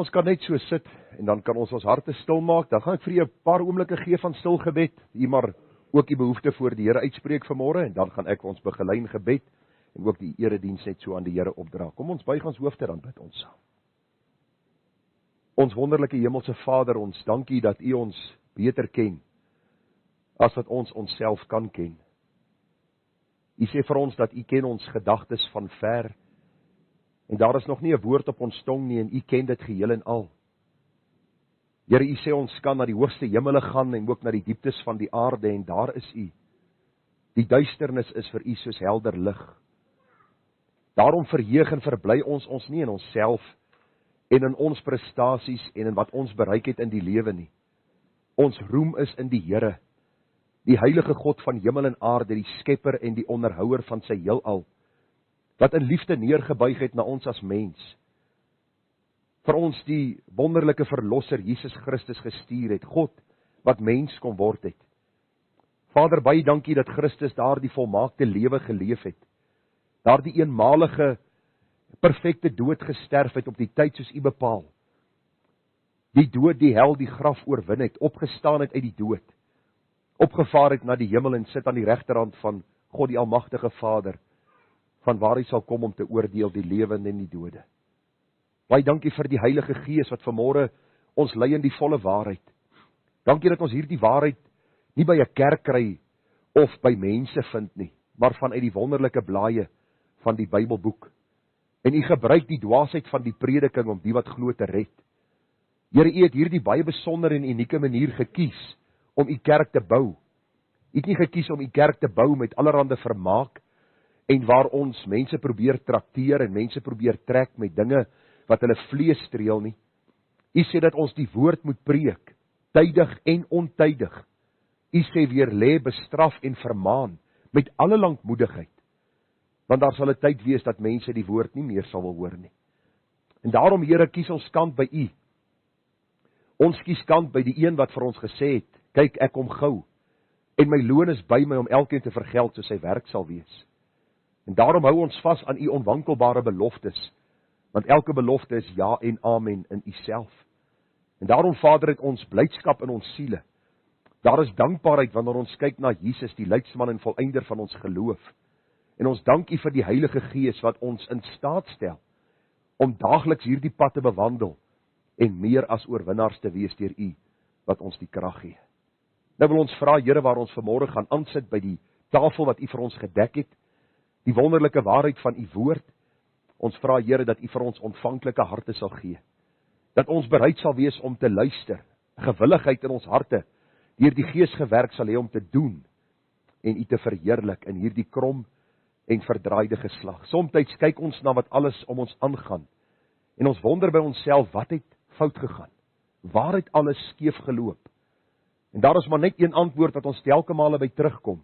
ons kan net so sit, en dan kan ons harte stil maak, dan gaan ek vir julle 'n paar oomblikke gee van stil gebed, jy maar ook die behoefte voor die Here uitspreek vanmôre, en dan gaan ek ons begelei in gebed, en ook die erediens net so aan die Here opdra. Kom ons buig ons hoofde, dan bid ons saam. Ons wonderlike hemelse Vader, ons dankie dat U ons beter ken, as wat ons onsself kan ken. U sê vir ons dat U ken ons gedagtes van ver, en daar is nog nie 'n woord op ons tong nie, en U ken dit geheel en al. Here, U sê ons kan na die hoogste hemele gaan, en ook na die dieptes van die aarde, en daar is U. Die duisternis is vir U soos helder lig. Daarom verheug en verbly ons nie in onsself, en in ons prestasies, en in wat ons bereik het in die lewe nie. Ons roem is in die Here, die heilige God van hemel en aarde, die skepper en die onderhouer van sy heelal, wat in liefde neergebuig het na ons as mens, vir ons die wonderlike verlosser Jesus Christus gestuur het, God wat mens kon word het. Vader, baie dankie dat Christus daar die volmaakte lewe geleef het, daar die eenmalige, perfekte dood gesterf het op die tyd soos U bepaal, die dood, die hel, die graf oorwin het, opgestaan het uit die dood, opgevaar het na die hemel en sit aan die regterhand van God die almagtige Vader, van waar hy sal kom om te oordeel die lewende en die dode. Baie dankie vir die Heilige Gees wat vanmôre ons lei in die volle waarheid. Dankie dat ons hierdie waarheid nie by 'n kerk kry of by mense vind nie, maar vanuit die wonderlike blaaie van die Bybelboek. En U gebruik die dwaasheid van die prediking om die wat glo te red. Here, U het hierdie baie besonder en unieke manier gekies om U kerk te bou. U het nie gekies om U kerk te bou met allerhande vermaak, en waar ons mense probeer trakteer en mense probeer trek met dinge wat hulle vlees streel nie. U sê dat ons die woord moet preek, tydig en ontydig. U sê weer lê, bestraf en vermaan met alle lankmoedigheid, want daar sal 'n tyd wees dat mense die woord nie meer sal wil hoor nie. En daarom, Here, kies ons kant by U. Ons kies kant by die een wat vir ons gesê het, kyk, ek kom gou, en my loon is by my om elkeen te vergeld soos sy werk sal wees. En daarom hou ons vas aan U onwankelbare beloftes, want elke belofte is ja en amen in U self. En daarom, Vader, het ons blydskap in ons siele. Daar is dankbaarheid wanneer ons kyk na Jesus, die leidsman en volëinder van ons geloof. En ons dank U vir die Heilige Gees wat ons in staat stel om daagliks hierdie pad te bewandel en meer as oorwinnaars te wees deur U wat ons die krag gee. Nou wil ons vra, Here, waar ons vanmôre gaan aansit by die tafel wat U vir ons gedek het, die wonderlike waarheid van U woord. Ons vra, Here, dat U vir ons ontvanklike harte sal gee, dat ons bereid sal wees om te luister, gewilligheid in ons harte, deur die Gees gewerk sal hê om te doen, en U te verheerlik in hierdie krom en verdraaide geslag. Somtyds kyk ons na wat alles om ons aangaan, en ons wonder by onsself, wat het fout gegaan? Waar het alles skeef geloop? En daar is maar net een antwoord wat ons telke male by terugkom.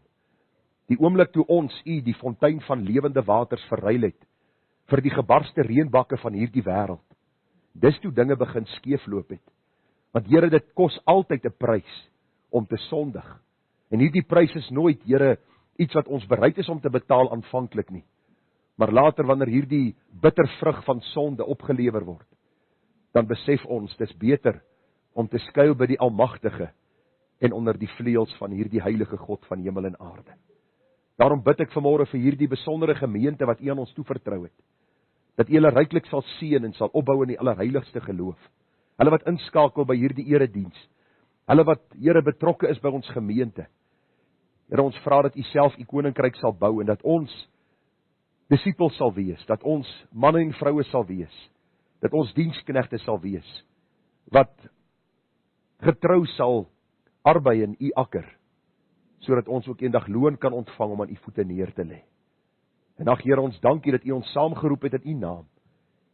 Die oomblik toe ons U, die fontein van lewende waters, verruil het, vir die gebarste reënbakke van hierdie wêreld. Dis toe dinge begin skeefloop het. Want Here, dit kos altyd 'n prys om te sondig. En hierdie prys is nooit, Here, iets wat ons bereid is om te betaal aanvanklik nie. Maar later, wanneer hierdie bitter vrug van sonde opgelewer word, dan besef ons, dis beter om te skuil by die Almagtige en onder die vleuels van hierdie heilige God van hemel en aarde. Daarom bid ek vanmôre vir hierdie besondere gemeente wat U aan ons toevertrou het, dat U hulle ryklik sal seën en sal opbou in die allerheiligste geloof. Hulle wat inskakel by hierdie erediens, hulle wat, Here, betrokke is by ons gemeente. Here, ons vra dat U self U koninkryk sal bou en dat ons disippels sal wees, dat ons manne en vroue sal wees, dat ons diensknegte sal wees, wat getrou sal arbei in U akker, sodat ons ook eendag loon kan ontvang om aan U voete neer te lê. En ag, Here, ons dankie dat U ons saamgeroep het in U naam,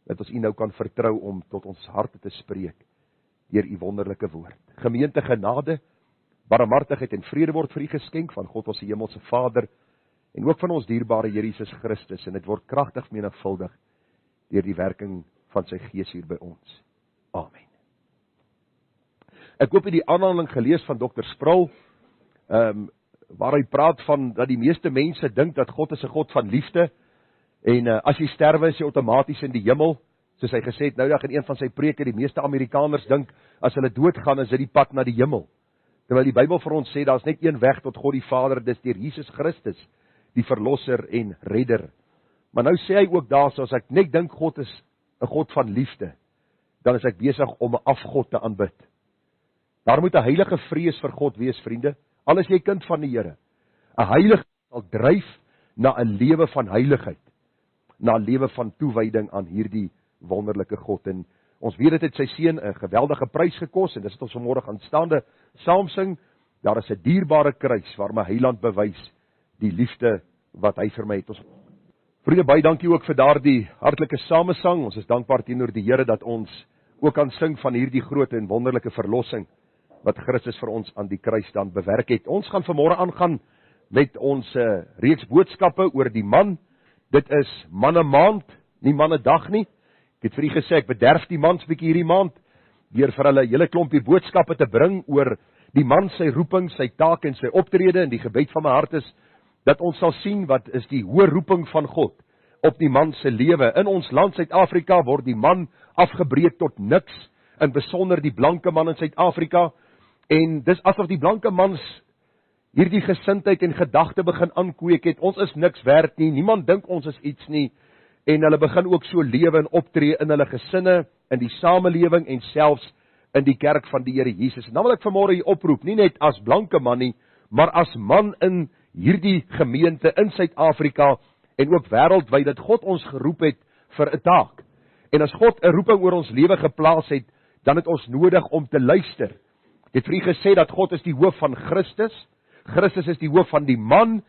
dat ons U nou kan vertrou om tot ons harte te spreek, deur U wonderlike woord. Gemeente, genade, barmhartigheid en vrede word vir U geskenk van God ons hemelse Vader, en ook van ons dierbare Here Jesus Christus, en dit word kragtig menigvuldig deur die werking van sy Gees hier by ons. Amen. Ek hoop jy die aanhaling gelees van Dr. Sproul, waar hy praat van dat die meeste mense dink dat God is 'n God van liefde, en as jy sterwe is jy outomaties in die hemel, Soos hy gesê het, nou dag in een van sy preke, die meeste Amerikaners dink, as hulle doodgaan, is dit die pad na die hemel. Terwyl die Bybel vir ons sê, daar is net een weg tot God die Vader, dis deur Jesus Christus, die verlosser en redder. Maar nou sê hy ook daar, as ek net dink God is 'n God van liefde, dan is ek besig om 'n afgod te aanbid. Daar moet 'n heilige vrees vir God wees, vriende. Al is jy kind van die Here. 'n Heilige sal dryf na 'n lewe van heiligheid, na 'n lewe van toewyding aan hierdie wonderlike God. En ons weet dit het sy seun 'n geweldige prys gekos, en dis wat ons vanmôre aanstaande saam sing. Daar is 'n dierbare kruis waar my Heiland bewys die liefde wat hy vir my het. Ons vriende, baie dankie ook vir daardie hartlike samesang. Ons is dankbaar teenoor die Here dat ons ook kan sing van hierdie groot en wonderlike verlossing wat Christus vir ons aan die kruis dan bewerk het. Ons gaan vanmôre aangaan met ons reeks boodskappe oor die man. Dit is manne maand, nie manne dag nie. Ek het vir u gesê, ek bederf die mans bietjie hierdie maand, deur vir hulle 'n hele klompie boodskappe te bring oor die man, sy roeping, sy taak en sy optrede. En die gebed van my hart is, dat ons sal sien wat is die hoë roeping van God op die man se lewe. In ons land Suid-Afrika word die man afgebreek tot niks, in besonder die blanke man in Suid-Afrika. En dis asof die blanke mans hierdie gesindheid en gedagte begin aankweek het, ons is niks werd nie, niemand dink ons is iets nie, en hulle begin ook so lewe en optree in hulle gesinne, in die samelewing en selfs in die kerk van die Here Jesus. En dan wil ek vanmôre hier oproep, nie net as blanke man nie, maar as man in hierdie gemeente in Suid-Afrika en ook wêreldwyd, dat God ons geroep het vir 'n taak. En as God 'n roeping oor ons lewe geplaas het, dan het ons nodig om te luister. Ek het vir u gesê dat God is die hoof van Christus. Christus is die hoof van die man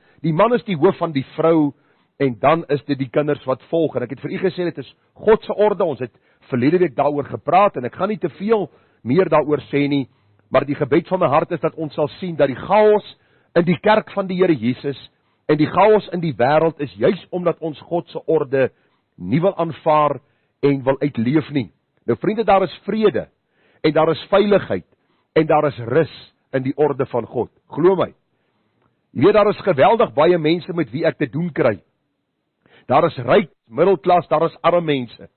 is die hoof van die vrou, en dan is dit die kinders wat volg. En ek het vir u gesê, dit is God se orde. Ons het verlede week daaroor gepraat, en ek gaan nie te veel meer daaroor sê nie, maar die gebed van my hart is dat ons sal sien dat die chaos in die kerk van die Here Jesus en die chaos in die wêreld is juis omdat ons God se orde nie wil aanvaar en wil uitleef nie. Nou vriende, daar is vrede, en daar is veiligheid, en daar is rus in die orde van God. Glo my. Jy weet, daar is geweldig baie mense met wie ek te doen kry. Daar is ryk, middelklas, daar is arme mense.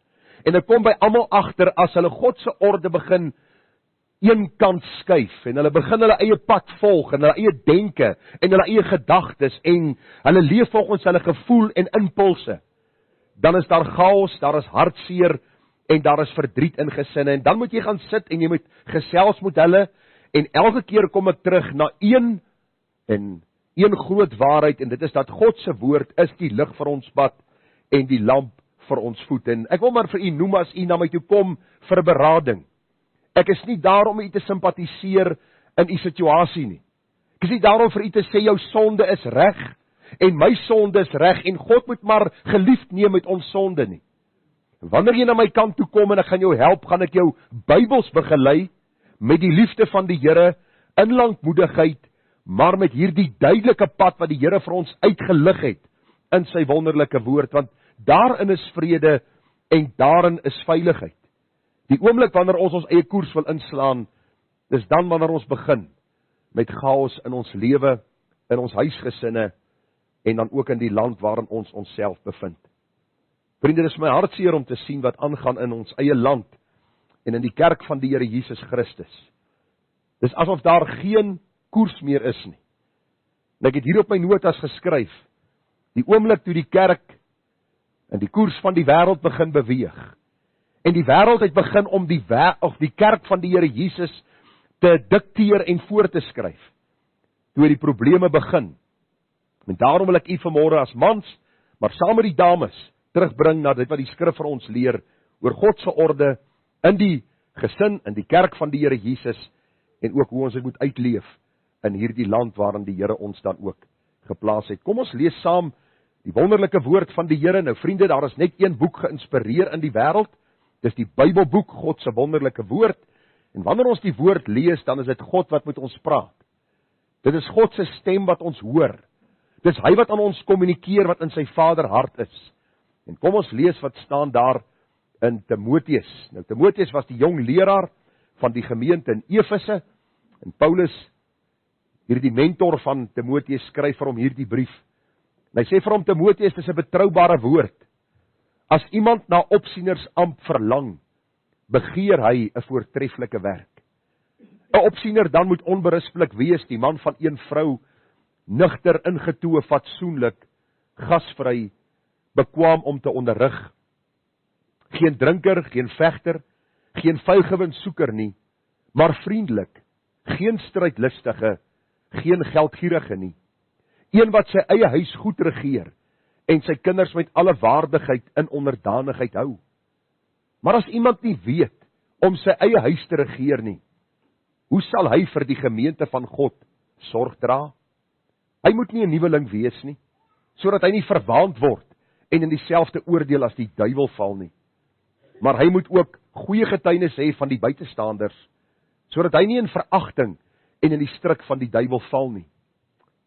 En ek kom by almal agter, as hulle God se orde begin een kant skuif, en hulle begin hulle eie pad volg, en hulle eie denke, en hulle eie gedagtes, en hulle leef volgens hulle gevoel en impulse, dan is daar chaos, daar is hartseer, en daar is verdriet in gesinne, en dan moet jy gaan sit, en jy moet gesels met hulle, en elke keer kom ek terug na een groot waarheid, en dit is dat God se woord is die lig vir ons pad, en die lamp vir ons voet. En ek wil maar vir u noem, as u na my toe kom vir berading. Ek is nie daar om u te simpatiseer in u situasie nie. Ek is nie daar om vir u te sê, jou sonde is reg, en my sonde is reg, en God moet maar geliefd neem met ons sonde nie. Wanneer jy na my kant toe kom, en ek gaan jou help, gaan ek jou Bybels begelei, met die liefde van die Here, in lankmoedigheid, maar met hierdie duidelike pad wat die Here vir ons uitgelig het, in sy wonderlike woord, want daarin is vrede, en daarin is veiligheid. Die oomblik wanneer ons eie koers wil inslaan, dis dan wanneer ons begin, met chaos in ons lewe, in ons huisgesinne, en dan ook in die land waarin ons onsself bevind. Vriende, dis my hartseer om te sien wat aangaan in ons eie land, en in die kerk van die Here Jesus Christus. Dis asof daar geen koers meer is nie. En ek het hier op my notas geskryf, die oomblik toe die kerk in die koers van die wêreld begin beweeg, en die wêreld het begin om die kerk van die Here Jesus te dikteer en voor te skryf, toe die probleme begin. En daarom wil ek u vanmôre as mans, maar saam met die dames, terugbring na dit wat die skrif vir ons leer, oor God se orde, in die gesin, in die kerk van die Here Jesus, en ook hoe ons dit moet uitleef, in hierdie land waarin die Here ons dan ook geplaas het. Kom ons lees saam die wonderlike woord van die Here. Nou vriende, daar is net een boek geïnspireer in die wêreld, dis die Bybelboek, God se wonderlike woord, en wanneer ons die woord lees, dan is dit God wat met ons praat. Dit is God se stem wat ons hoor. Dis hy wat aan ons kommunikeer wat in sy Vader hart is. En kom ons lees wat staan daar in Timoteus. Nou Timoteus was die jong leraar van die gemeente in Efese, en Paulus, hierdie mentor van Timoteus, skryf vir hom hierdie brief. En hy sê vir hom, Timoteus, dis 'n betroubare woord. As iemand na opsienersamp verlang, begeer hy 'n voortreffelike werk. 'n Opsiener dan moet onberispelik wees, die man van een vrou, nugter, ingetoe, fatsoenlik, gasvry, bekwaam om te onderrig. Geen drinker, geen vegter, geen vuilgewinsoeker nie, maar vriendelik, geen strydlustige, geen geldgierige nie. Een wat sy eie huis goed regeer en sy kinders met alle waardigheid in onderdanigheid hou. Maar as iemand nie weet om sy eie huis te regeer nie, hoe sal hy vir die gemeente van God sorg dra? Hy moet nie 'n nuweling wees nie, sodat hy nie verwaand word en in dieselfde oordeel as die duiwel val nie. Maar hy moet ook goeie getuienis hê van die buitestanders, sodat hy nie in veragting en in die stryk van die duiwel val nie.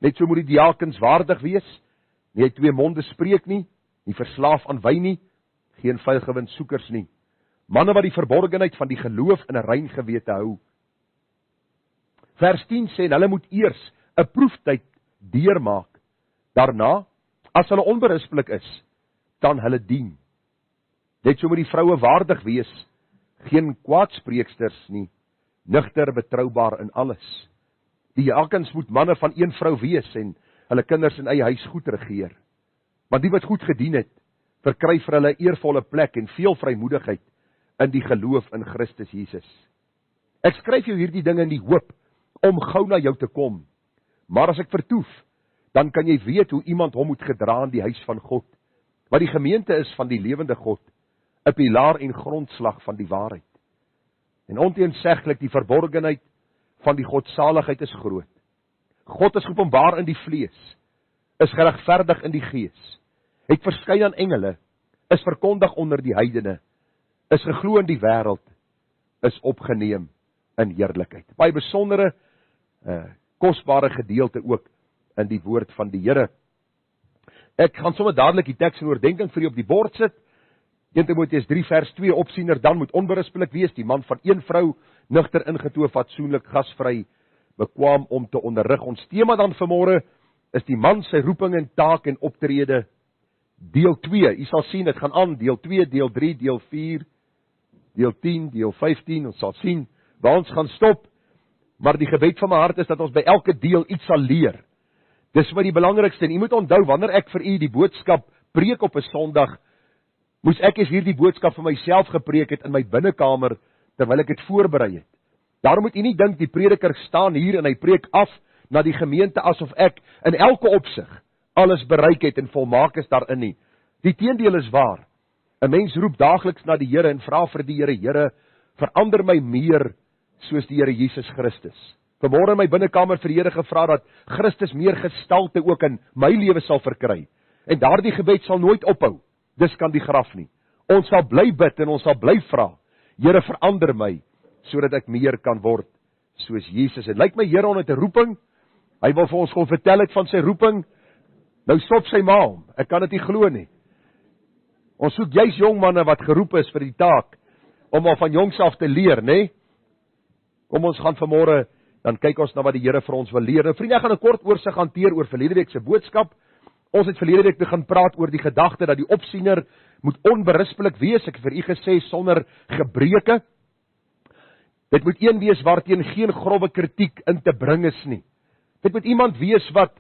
Net so moet die diakens waardig wees, nie hy 2 monde spreek nie, nie verslaaf aan wyn nie, geen vuilgewinsoekers nie. Manne wat die verborgenheid van die geloof in 'n rein gewete hou. Vers 10 sê, hulle moet eers 'n proeftyd deurmaak. Daarna, as hulle onberispelik is, dan hulle dien. Net so moet die vroue waardig wees, geen kwaadspreeksters nie, nugter, betroubaar in alles. Die diakens moet manne van een vrou wees en hulle kinders in eie huis goed regeer. Want die wat goed gedien het, verkry vir hulle 'n eervolle plek en veel vrymoedigheid in die geloof in Christus Jesus. Ek skryf jou hierdie dinge in die hoop om gou na jou te kom. Maar as ek vertoef, dan kan jy weet hoe iemand hom moet gedra in die huis van God, wat die gemeente is van die lewende God, 'n pilaar en grondslag van die waarheid. En onteenseglik die verborgenheid van die godsaligheid is groot. God is geopenbaar in die vlees, is geregverdig in die gees, het verskyn aan engele, is verkondig onder die heidene, is geglo in die wêreld, is opgeneem in heerlikheid. Baie besondere, kosbare gedeelte ook in die woord van die Here. Ek gaan sommer dadelik die teks in oordenking vir u op die bord sit. 1 Timoteus 3 vers 2, opsiener dan moet onberispelik wees, die man van een vrou, nugter, ingetoe, fatsoenlik, gasvry, bekwaam om te onderrig. Ons tema dan vanmôre is die man sy roeping en taak en optrede, deel 2. U sal sien, dit gaan aan, deel 2, deel 3, deel 4, deel 10, deel 15, ons sal sien, waar ons gaan stop, maar die gebed van my hart is dat ons by elke deel iets sal leer. Dis vir my die belangrikste, en u moet onthou, wanneer ek vir u die boodskap preek op 'n Sondag, moes ek eens hierdie boodskap vir myself gepreek het in my binnekamer, terwyl ek dit voorberei het. Daarom moet u nie dink die prediker staan hier en hy preek af na die gemeente asof ek in elke opsig alles bereik het en volmaak is daarin nie. Die teendeel is waar. 'n Mens roep daagliks na die Here en vra vir die Here, Here, verander my meer soos die Here Jesus Christus. Vanmôre in my binnekamer vir die Here gevra dat Christus meer gestalte ook in my lewe sal verkry. En daardie gebed sal nooit ophou. Dis kan die graf nie. Ons sal bly bid en ons sal bly vra, Here, verander my, sodat ek meer kan word soos Jesus. En lyk my Here het 'n roeping. Hy wil vir ons kon vertel het van sy roeping. Nou stop sy ma hom. Ek kan dit nie glo nie. Ons soek juis jong manne wat geroep is vir die taak om al van jongs af te leer, né? Kom ons gaan vanmôre, dan kyk ons na wat die Here vir ons wil leer. Nou vriende, ek gaan 'n kort oorsig hanteer oor verlede week se boodskap. Ons het verlede week begin praat oor die gedagte dat die opsiener moet onberispelik wees. Ek het vir u gesê sonder gebreke. Dit moet een wees waarteen geen grove kritiek in te bring is nie. Dit moet iemand wees wat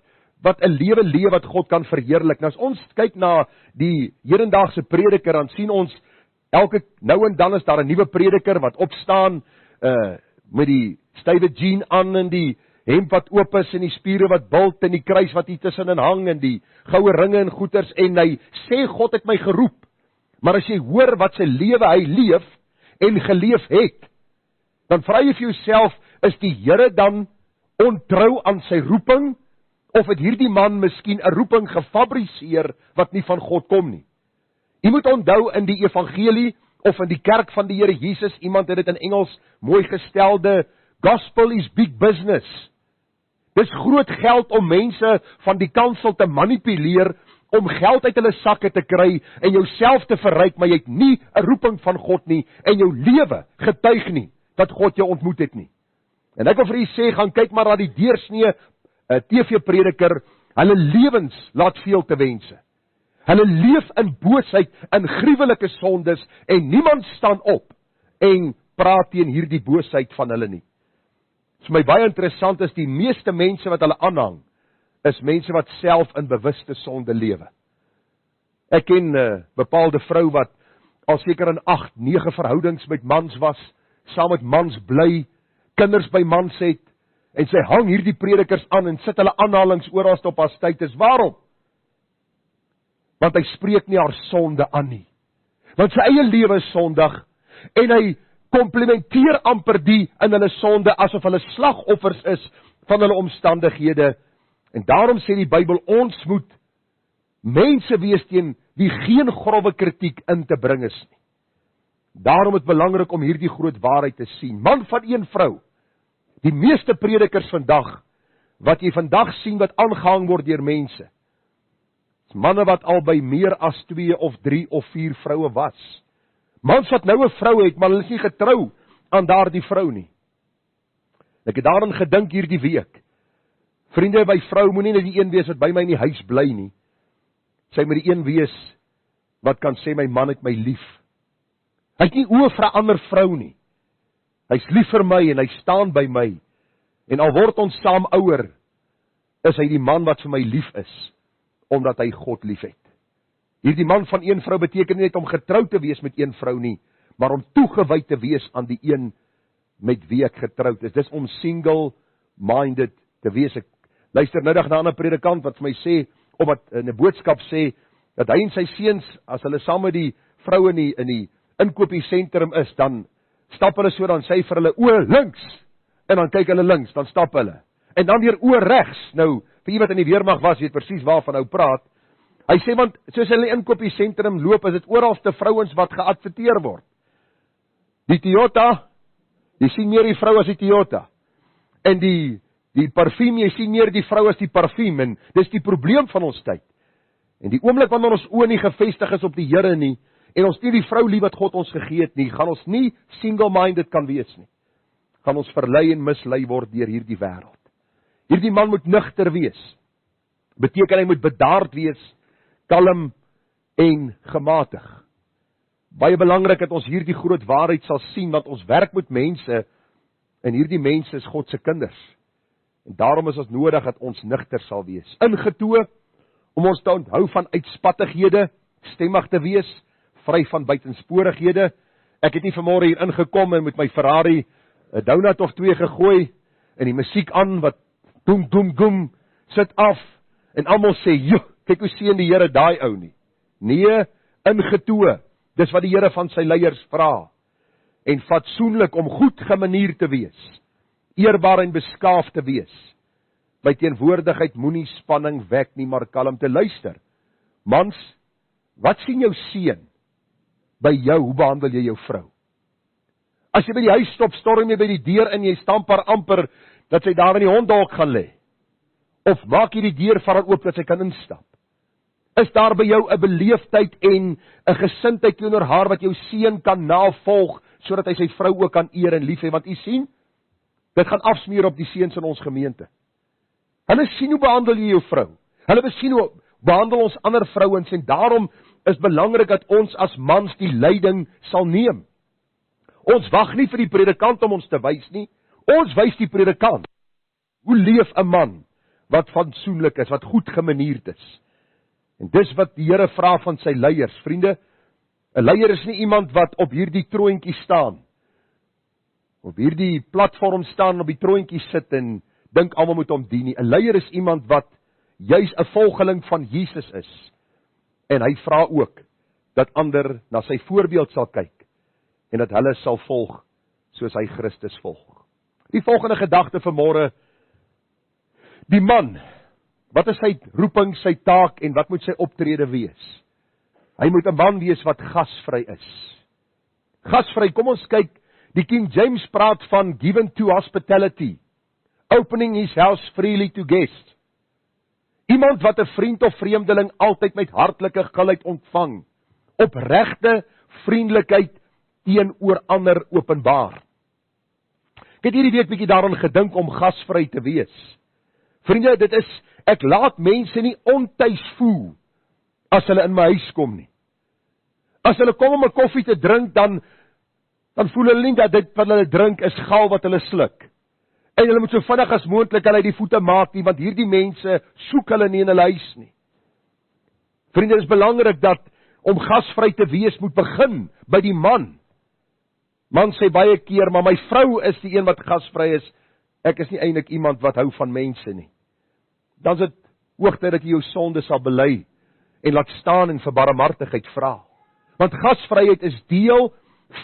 'n lewe leef wat God kan verheerlik. Nou as ons kyk na die hedendaagse prediker, dan sien ons elke nou en dan is daar 'n nuwe prediker wat opstaan met die stywe jean aan en die hemp wat oop is en die spiere wat bult en die kruis wat hier tussenin hang en die goue ringe en goeters, en hy sê God het my geroep. Maar as jy hoor wat sy lewe hy leef en geleef het, dan vra jy vir jouself, is die Here dan ontrou aan sy roeping, of het hierdie man miskien 'n roeping gefabriseer wat nie van God kom nie? Jy moet onthou in die evangelie of in die kerk van die Here Jesus, iemand het dit in Engels mooi gestelde, gospel is big business. Dis groot geld om mense van die kansel te manipuleer, om geld uit hulle sakke te kry en jouself te verryk, maar jy het nie 'n roeping van God nie en jou lewe getuig nie dat God jou ontmoet het nie. En ek wil vir u sê, gaan kyk maar na die deursnee TV-prediker, hulle lewens laat veel te wense. Hulle leef in boosheid, in gruwelike sondes, en niemand staan op en praat teen hierdie boosheid van hulle nie. Dit is vir my baie interessant, is die meeste mense wat hulle aanhang, is mense wat self in bewuste sonde lewe. Ek ken 'n bepaalde vrou wat al seker in 8, 9 verhoudings met mans was, saam met mans bly, kinders by mans het, en sy hang hierdie predikers aan en sit hulle aanhalings oral op haar status. Waarom? Want hy spreek nie haar sonde aan nie. Want sy eie lewe is sondig, en hy komplimenteer amper die in hulle sonde, asof hulle slagoffers is van hulle omstandighede. En daarom sê die Bybel, ons moet mense wees teen wie geen grove kritiek in te bring is nie. Daarom is dit belangrik om hierdie groot waarheid te sien. Man van een vrou, die meeste predikers vandag, wat jy vandag sien wat aangehang word deur mense, is manne wat al by meer as 2 of 3 of 4 vroue was. Mans wat nou 'n vrou het, maar hulle is nie getrou aan daardie vrou nie. Ek het daarin gedink hierdie week. Vriende, by vrou moenie net die een wees wat by my in die huis bly nie. Sy moet die een wees wat kan sê, my man het my lief. Hy het nie oë vir 'n ander vrou nie. Hy's lief vir my en hy staan by my. En al word ons saam ouer, is hy die man wat vir my lief is, omdat hy God lief het. Hierdie man van een vrou beteken nie net om getrou te wees met een vrou nie, maar om toegewy te wees aan die een met wie ek getroud is. Dis om single-minded te wees. Ek luister nou dag na 'n ander predikant wat vir my sê, omdat in 'n boodskap sê, dat hy en sy seuns, as hulle saam met die vrou in die inkopiesentrum is, dan stap hulle so, dan sê hy vir hulle, oë links, en dan kyk hulle links, dan stap hulle, en dan weer oë regs. Nou, vir iemand in die weermag was, weet presies waarvan hy praat. Hy sê, want soos hulle in die inkopiesentrum loop, is dit oralste vrouens wat geadverteer word. Die Toyota, jy sien meer die vrou as die Toyota, en die parfuum, jy sien meer die vrou as die parfuum, en dis die probleem van ons tyd. En die oomblik wanneer ons oë nie gefestig is op die Here nie, en ons nie die vrou lief wat God ons gegee het nie, gaan ons nie single-minded kan wees nie. Gaan ons verlei en mislei word deur hierdie wêreld. Hierdie man moet nugter wees. Beteken hy moet bedaard wees, kalm en gematig. Baie belangrik dat ons hierdie groot waarheid sal sien, want ons werk met mense, en hierdie mense is God se kinders. En daarom is ons nodig dat ons nugter sal wees. Ingetoe, om ons te onthou van uitspattighede, stemmig te wees, vry van buitensporighede. Ek het nie vanmôre hier ingekom en met my Ferrari 'n donut of 2 gegooi, en die musiek aan, wat doem, doem, doem, sit af, en almal sê, joh, kyk hoe seën die Here daai ou nie. Nee, ingetoe, dis wat die Here van sy leiers vra. En fatsoenlik om goed gemanier te wees, eerbaar en beskaaf te wees. By teenwoordigheid moenie spanning wek nie, maar kalm te luister. Mans, wat sien jou seun by jou? Hoe behandel jy jou vrou? As jy by die huis stop, storm jy by die deur in, jy stamp haar amper, dat sy daar in die hondhok gaan lê. Of maak jy die deur vir haar oop, dat sy kan instap? Is daar by jou 'n beleefdheid en 'n gesindheid teenoor haar, wat jou seun kan navolg, sodat hy sy vrou ook kan eer en lief hê? Want u sien, dit gaan afsmeer op die seuns in ons gemeente. Hulle sien hoe behandel jy jou vrou. Hulle sien hoe behandel ons ander vrouens, en daarom is belangrik dat ons as mans die leiding sal neem. Ons wag nie vir die predikant om ons te wys nie. Ons wys die predikant. Hoe leef 'n man wat fatsoenlik is, wat goed gemanierd is? En dis wat die Here vra van sy leiers, vriende. 'n Leier is nie iemand wat op hierdie troontjie staan, op hierdie platform staan, op die troontjie sit en dink almal moet hom dien nie. 'n Leier is iemand wat juis 'n volgeling van Jesus is. En hy vra ook dat ander na sy voorbeeld sal kyk en dat hulle sal volg soos hy Christus volg. Die volgende gedagte vanmôre: die man, wat is sy roeping, sy taak, en wat moet sy optrede wees? Hy moet 'n man wees wat gasvry is. Gasvry, kom ons kyk, die King James praat van given to hospitality, opening his house freely to guests. Iemand wat 'n vriend of vreemdeling altyd met hartlike gulheid ontvang, opregte vriendelikheid teenoor ander openbaar. Ek het hierdie week bietjie daaraan gedink om gasvry te wees. Vriende, dit is, ek laat mense nie ontuis voel as hulle in my huis kom nie. As hulle kom om 'n koffie te drink, dan voel hulle nie dat dit wat hulle drink is gal wat hulle sluk. En hulle moet so vinnig as moontlik hulle uit die voete maak nie, want hierdie mense soek hulle nie in hulle huis nie. Vriende, dit is belangrik dat om gasvry te wees moet begin by die man. Man sê baie keer, maar my vrou is die een wat gasvry is. Ek is nie eintlik iemand wat hou van mense nie. Dan is dit hoogtyd dat jy jou sonde sal bely en laat staan en vir barmhartigheid vra. Want gasvryheid is deel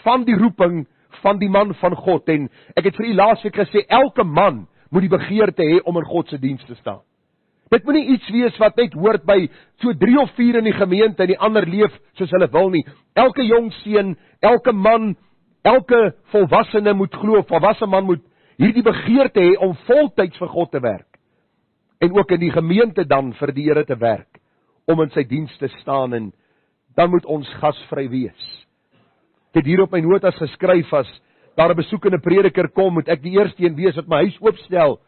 van die roeping van die man van God. En ek het vir u laasweek gesê, elke man moet die begeerte hê om in God se diens te staan. Dit moet nie iets wees wat net hoort by so 3 of 4 in die gemeente en die ander leef soos hulle wil nie. Elke jong seun, elke man, elke volwassene moet glo, volwasse man moet hierdie begeerte hê om voltyds vir God te werk. En ook in die gemeente dan vir die Here te werk, om in sy diens te staan, en dan moet ons gasvry wees. Ek het hier op my notas geskryf, as daar 'n besoekende prediker kom, moet ek die eerste een wees wat my huis oopstel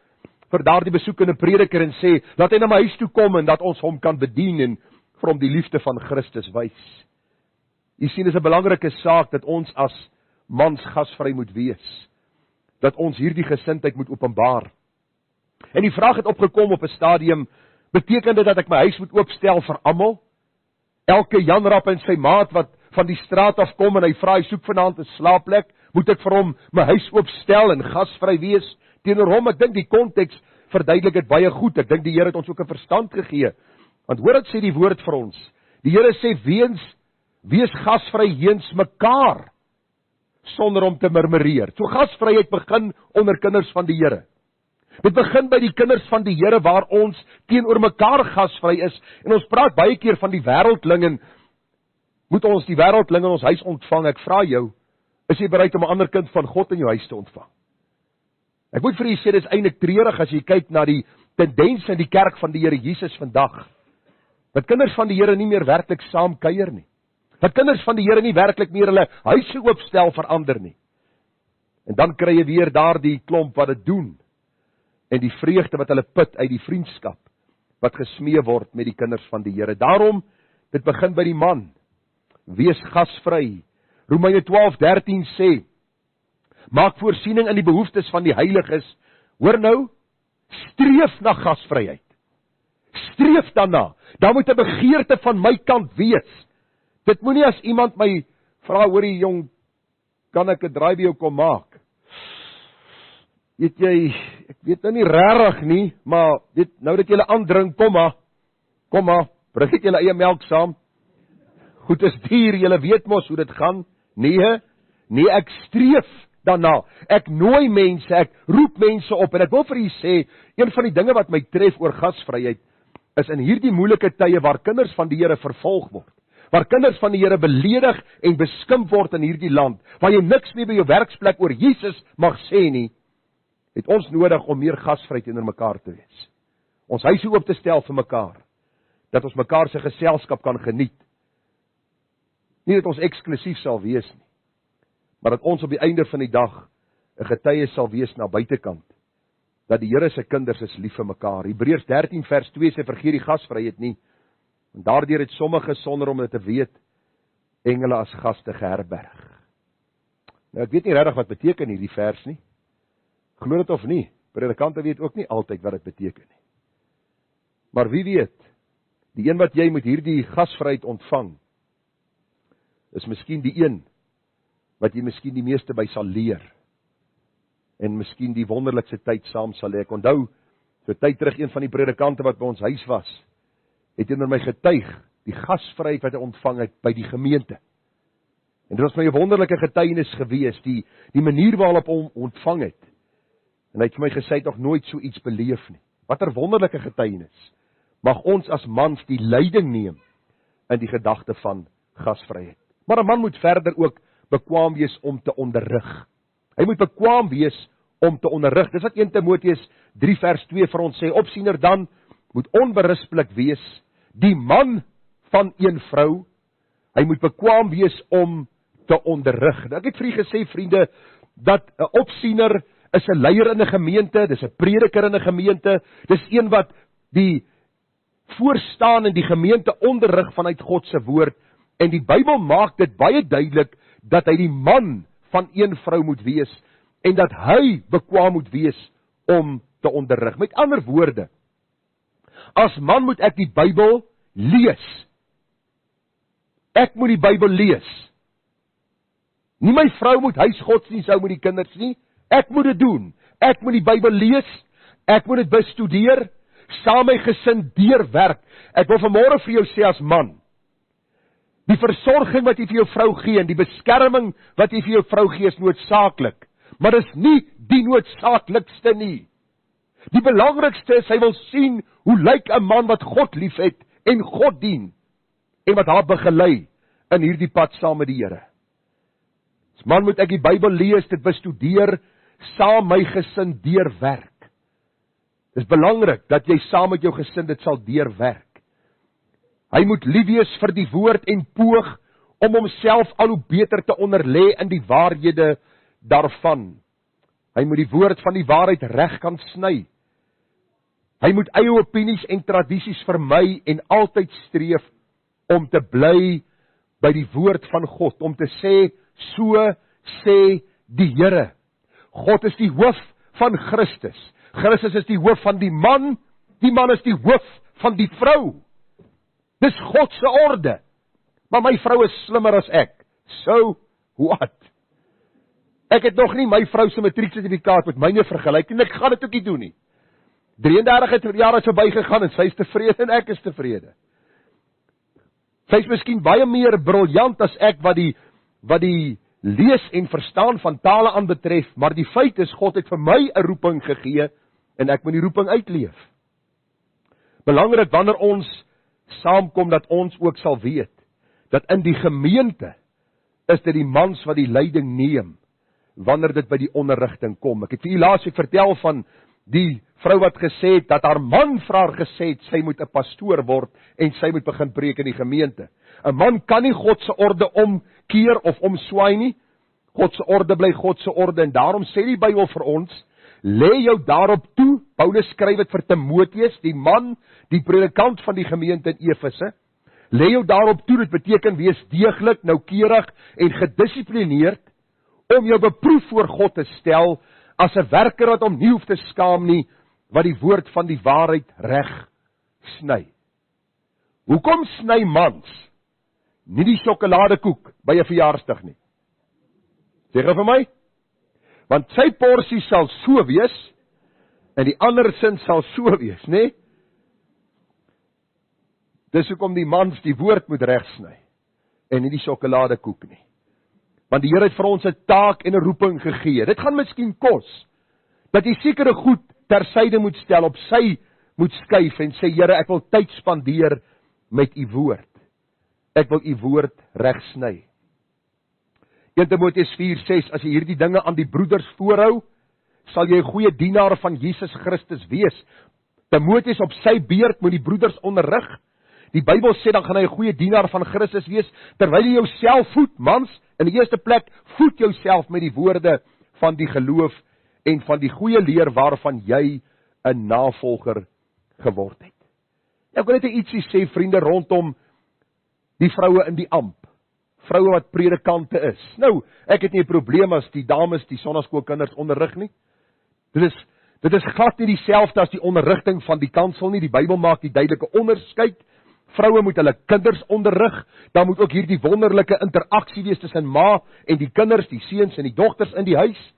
vir daardie besoekende prediker en sê, laat hy na my huis toe kom en dat ons hom kan bedien en vir hom die liefde van Christus wys. Jy sien, dit is 'n belangrike saak dat ons as mans gasvry moet wees. Dat ons hierdie gesindheid moet openbaar. En die vraag het opgekom op 'n stadium, beteken dit dat ek my huis moet oopstel vir almal? Elke Janrap en sy maat wat van die straat af kom en hy vra, hy soek vanaand 'n slaapplek, moet ek vir hom my huis oopstel en gasvry wees teenoor hom? Ek dink die konteks verduidelik dit baie goed. Ek dink die Here het ons ook 'n verstand gegee. Want hoor wat sê die woord vir ons. Die Here sê, wees gasvry heens mekaar, sonder om te murmureer. So gasvryheid begin onder kinders van die Here. Dit begin by die kinders van die Here waar ons teenoor mekaar gasvry is. En ons praat baie keer van die wêreldling, en moet ons die wêreldling in ons huis ontvang? Ek vra jou, is jy bereid om 'n ander kind van God in jou huis te ontvang? Ek moet vir u sê, dit is eintlik treurig as jy kyk na die tendens in die kerk van die Here Jesus vandag. Dat kinders van die Here nie meer werklik saam kuier nie. Dat kinders van die Here nie werklik meer hulle huise oopstel vir ander nie. En dan kry jy weer daardie klomp wat dit doen. En die vreugde wat hulle put uit die vriendskap wat gesmee word met die kinders van die Here. Daarom, dit begin by die man. Wees gasvry. Romeine 12:13 sê, maak voorsiening in die behoeftes van die heiliges. Hoor nou, streef na gasvryheid. Streef daarna. Daar moet 'n begeerte van my kant wees. Dit moenie as iemand my vra, hoorie jong, kan ek 'n draai by jou kom maak? Weet jy, ek weet nou nie regtig nie, maar weet, nou dat jy hulle aandring, kom maar, bring jy julle eie melk saam. Goed is duur, julle weet mos hoe dit gaan. Nee, ek streef daarna. Ek nooi mense, ek roep mense op, en ek wil vir u sê, een van die dinge wat my tref oor gasvryheid, is in hierdie moeilike tye waar kinders van die Here vervolg word, waar kinders van die Here beledig en beskimp word in hierdie land, waar jy niks meer by jou werksplek oor Jesus mag sê nie, het ons nodig om meer gasvry teenoor mekaar te wees. Ons huise oop te stel vir mekaar, dat ons mekaar se geselskap kan geniet. Nie dat ons eksklusief sal wees nie, maar dat ons op die einde van die dag 'n getuie sal wees na buitekant, dat die Here se kinders is lief vir mekaar. Hebreërs 13 vers 2 sê, vergeet die gasvryheid nie, en daardeur het sommige sonder om dit te weet, engele as gaste geherberg. Nou ek weet nie regtig wat beteken hierdie vers nie. Glo dit of nie, predikante weet ook nie altyd wat dit beteken nie. Maar wie weet, die een wat jy met hierdie gasvryheid ontvang, is miskien die een wat jy miskien die meeste by sal leer, en miskien die wonderlikste tyd saam sal hê. Ek onthou, so tyd terug, een van die predikante wat by ons huis was, het onder my getuig, die gasvryheid wat hy ontvang het by die gemeente. En dit was my 'n wonderlike getuienis gewees, die manier waarop hom ontvang het. En hy het vir my gesê, hy het nog nooit so iets beleef nie. Wat 'n wonderlike getuienis. Mag ons as mans die leiding neem in die gedagte van gasvryheid. Maar 'n man moet verder ook bekwaam wees om te onderrig. Hy moet bekwaam wees om te onderrig. Dis wat 1 Timoteus 3 vers 2 vir ons sê, opsiener dan moet onberispelik wees, die man van een vrou, hy moet bekwaam wees om te onderrig. Ek het vir u gesê, vriende, dat 'n opsiener is 'n leier in 'n gemeente, dis 'n prediker in 'n gemeente, dis een wat die voorstaan in die gemeente onderrig vanuit God se woord, en die Bybel maak dit baie duidelik, dat hy die man van een vrou moet wees, en dat hy bekwaam moet wees om te onderrig. Met ander woorde, as man moet ek die Bybel lees. Ek moet die Bybel lees. Nie my vrou moet huisgodsdiens hou met die kinders nie, ek moet dit doen. Ek moet die Bybel lees, ek moet dit bestudeer, saam my gesin deurwerk. Ek wil vanmôre vir jou sê as man, die versorging wat jy vir jou vrou gee, en die beskerming wat jy vir jou vrou gee, is noodsaaklik. Maar dis nie die noodsaaklikste nie. Die belangrikste is, hy wil sien, hoe lyk 'n man wat God liefhet, en God dien, en wat haar begelei, in hierdie pad saam met die Here. As man moet ek die Bybel lees, dit bestudeer, saam my gesin deurwerk. Dis belangrik, dat jy saam met jou gesin dit sal deurwerk. Hy moet lief wees vir die woord en poog om homself al hoe beter te onderlê in die waarhede daarvan. Hy moet die woord van die waarheid reg kan sny. Hy moet eie opinies en tradisies vermy en altyd streef om te bly by die woord van God, om te sê, so sê die Here. God is die hoof van Christus. Christus is die hoof van die man is die hoof van die vrou. Dis God se orde. Maar my vrou is slimmer as ek. So what? Ek het nog nie my vrou se matrieksertifikaat met myne vergelyk en ek gaan dit ook nie doen nie. 33 jaar het verbygegaan en sy is tevrede en ek is tevrede. Sy is miskien baie meer briljant as ek wat die lees en verstaan van tale aanbetref, maar die feit is, God het vir my 'n roeping gegee en ek moet die roeping uitleef. Belangrik wanneer ons saamkom, dat ons ook sal weet, dat in die gemeente is dit die mans wat die leiding neem, wanneer dit by die onderrigting kom. Ek het vir u laasweek vertel van die vrou wat gesê het, dat haar man vir haar gesê het, sy moet 'n pastoor word, en sy moet begin preek in die gemeente. 'n Man kan nie God se orde omkeer of omswaai nie. God se orde bly God se orde, en daarom sê die Bybel vir ons, lê jou daarop toe. Paulus skryf dit vir Timoteus, die man, die predikant van die gemeente in Efese. Lê jou daarop toe, dit beteken wees deeglik, noukeurig en gedissiplineerd, om jou beproef voor God te stel, as 'n werker wat hom nie hoef te skaam nie, wat die woord van die waarheid reg sny. Hoekom sny mans nie die sjokoladekoek by 'n verjaarsdag nie? Sê gou vir my. Want sy porsie sal so wees, en die ander sin sal so wees, nê? Dis hoekom die mans die woord moet regsny, en nie die sjokoladekoek nie. Want die Here het vir ons 'n taak en 'n roeping gegee. Dit gaan miskien kos, dat jy sekere goed tersyde moet stel, op sy moet skuif, en sê, Here, ek wil tyd spandeer met u woord. Ek wil u woord regsny. 1 Timoteus 4:6, as jy hierdie dinge aan die broeders voorhou, sal jy 'n goeie dienaar van Jesus Christus wees. Timoteus op sy beurt moet die broeders onderrig. Die Bybel sê, dan gaan hy 'n goeie dienaar van Christus wees, terwyl jy jouself voed, mans, in die eerste plek, voed jouself met die woorde van die geloof, en van die goeie leer waarvan jy 'n navolger geword het. Ek wil net ietsie sê, vriende, rondom die vroue in die amp. Vroue wat predikante is. Nou, ek het nie 'n probleem as die dames die sonnaskoolkinders onderrig nie. Dit is glad nie dieselfde as die onderrigting van die kansel nie. Die Bybel maak die duidelike onderskeid. Vroue moet hulle kinders onderrig. Daar moet ook hierdie wonderlike interaksie wees tussen ma en die kinders, die seuns en die dogters in die huis.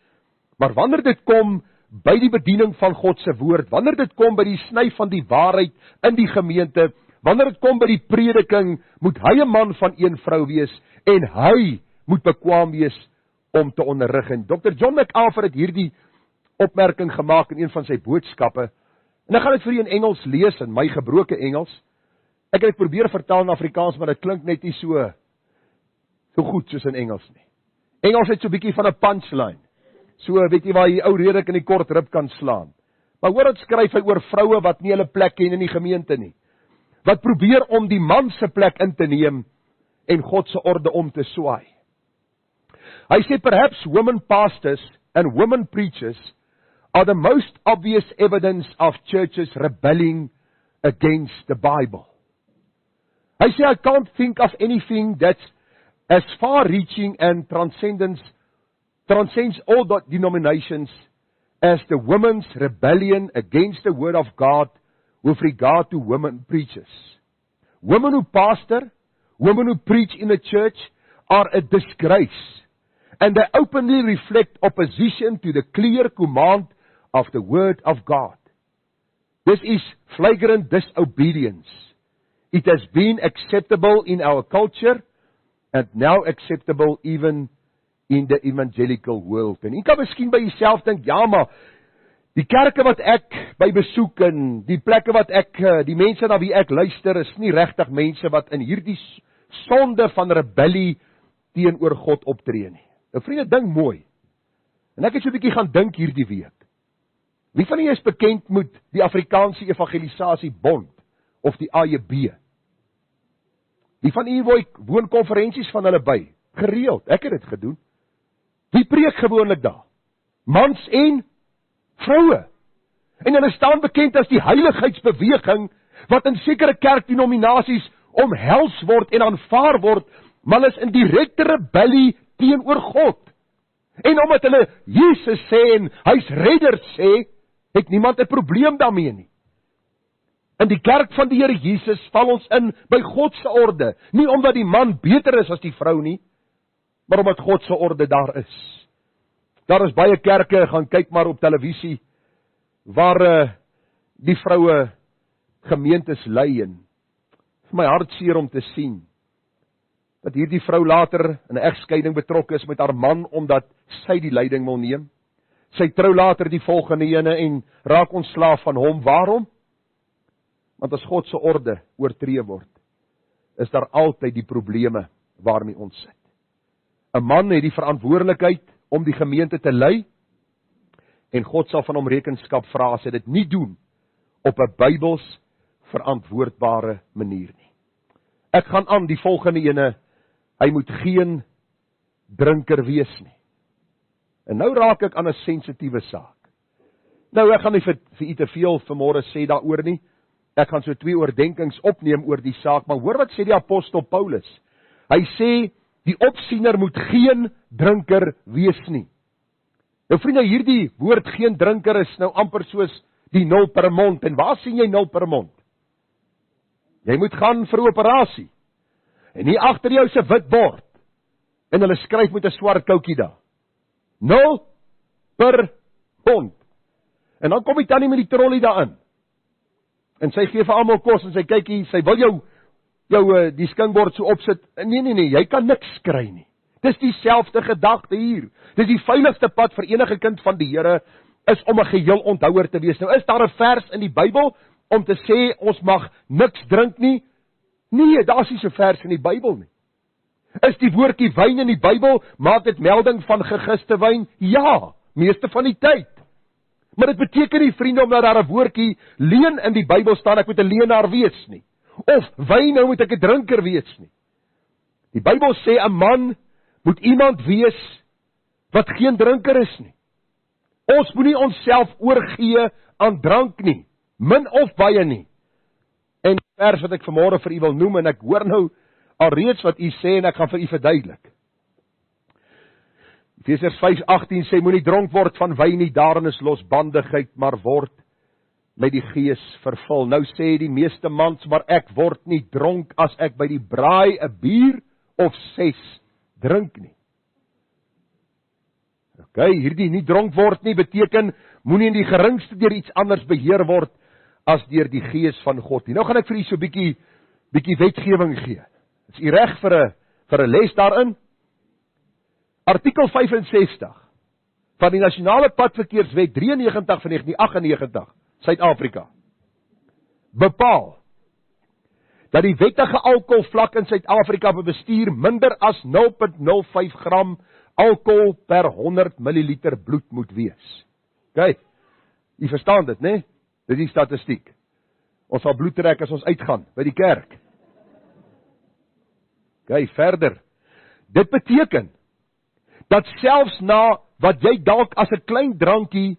Maar wanneer dit kom by die bediening van God se woord, wanneer dit kom by die sny van die waarheid in die gemeente, wanneer dit kom by die prediking, moet hy 'n man van een vrou wees, en hy moet bekwaam wees om te onderrig. En Dr. John MacArthur het hierdie opmerking gemaak in een van sy boodskappe, en ek gaan dit vir julle in Engels lees, in my gebroke Engels. Ek het dit probeer vertaal in Afrikaans, maar dit klink net nie so goed soos in Engels nie. Engels het so 'n bietjie van 'n punchline. So, weet jy waar jy ou redelik in die kort rib kan slaan. Maar hoor wat skryf hy oor vroue wat nie hulle plek ken in die gemeente nie. Wat probeer om die man se plek in te neem en God se orde om te swaai. Hy sê, perhaps women pastors and women preachers are the most obvious evidence of churches rebelling against the Bible. Hy sê, I can't think of anything that's as far-reaching and transcends all denominations as the women's rebellion against the word of God with regard to women preachers. Women who pastor, women who preach in the church are a disgrace, and they openly reflect opposition to the clear command of the word of God. This is flagrant disobedience. It has been acceptable in our culture and now acceptable even in the evangelical world. En jy kan miskien by jouself dink, ja, maar die kerke wat ek by besoek en die plekke wat die mense na wie ek luister, is nie regtig mense wat in hierdie sonde van rebellie teenoor God optree nie. Nou vriende, dink mooi. En ek het so 'n bietjie gaan dink hierdie week. Wie van julle is bekend met die Afrikaanse Evangelisasie Bond of die AEB? Wie van julle woon konferensies van hulle by? Gereeld, ek het dit gedoen. Wie preek gewoonlik daar? Mans en vroue. En hulle staan bekend as die heiligheidsbeweging wat in sekere kerkdenominasies omhels word en aanvaar word, maar hulle is in direkte rebellie teenoor God. En omdat hulle Jesus sê en hy's redder sê, het niemand 'n probleem daarmee nie. In die kerk van die Here Jesus val ons in by God se orde, nie omdat die man beter is as die vrou nie, maar omdat God se orde daar is. Daar is baie kerke, gaan kyk maar op televisie, waar die vroue gemeentes lei, en vir my hartseer om te sien, dat hierdie vrou later in 'n egskeiding betrokke is met haar man, omdat sy die leiding wil neem. Sy trou later die volgende ene en raak ontslaaf van hom. Waarom? Want as God se orde oortree word, is daar altyd die probleme waarmee ons sit. 'n Man het die verantwoordelikheid om die gemeente te lei, en God sal van hom rekenskap vra as hy dit nie doen op 'n Bybels verantwoordbare manier nie. Ek gaan aan die volgende ene, hy moet geen drinker wees nie. En nou raak ek aan 'n sensitiewe saak. Nou, ek gaan nie vir u te veel vanmôre sê daaroor nie. Ek gaan so 2 oordenkings opneem oor die saak, maar hoor wat sê die apostel Paulus. Hy sê, die opsiener moet geen drinker wees nie. Nou vriende, hierdie woord geen drinker is nou amper soos die 0 per mond. En waar sien jy 0 per mond? Jy moet gaan vir 'n operasie. En hier agter jou is 'n wit bord. En hulle skryf met 'n swart koutjie daar. 0 per mond. En dan kom die tannie met die trollie daarin. En sy gee vir almal kos en sy kyk hier, sy wil jou die skinkbord so opsit. Nee, jy kan niks kry nie. Dis dieselfde gedagte hier. Dis die veiligste pad vir enige kind van die Here is om 'n geheel onthouer te wees. Nou is daar 'n vers in die Bybel om te sê ons mag niks drink nie. Nee, daar is nie so vers in die Bybel nie. Is die woordjie wyn in die Bybel, maak dit melding van gegiste wyn? Ja, meeste van die tyd. Maar dit beteken nie, vriende, omdat daar 'n woordjie leuen in die Bybel staan, ek moet 'n leienaar wees nie. Of wyn, nou moet ek 'n drinker wees nie. Die Bybel sê 'n man moet iemand wees wat geen drinker is nie. Ons moenie onsself oorgee aan drank nie, min of baie nie. En die vers wat ek vanmôre vir u wil noem, en ek hoor nou alreeds wat u sê, en ek gaan vir u verduidelik. Efesiërs 5:18 sê, moenie dronk word van wyn nie, daarin is losbandigheid, maar word met die Gees vervul. Nou sê die meeste mans, maar ek word nie dronk as ek by die braai 'n bier of 6 drink nie. Okay, hierdie nie dronk word nie beteken, moenie in die geringste deur iets anders beheer word as deur die Gees van God nie. Nou gaan ek vir u so 'n bietjie wetgewing gee. Is u reg vir 'n les daarin? Artikel 65 van die Nasionale Padverkeerswet 93 van 1998, Suid-Afrika, bepaal dat die wettige alkoholvlak in Suid-Afrika by bestuur minder as 0,05 gram alkohol per 100 milliliter bloed moet wees. Kyk, jy verstaan dit, né? Dit is die statistiek. Ons sal bloed trek as ons uitgaan by die kerk. Kyk, verder. Dit beteken dat selfs na wat jy dalk as 'n klein drankie,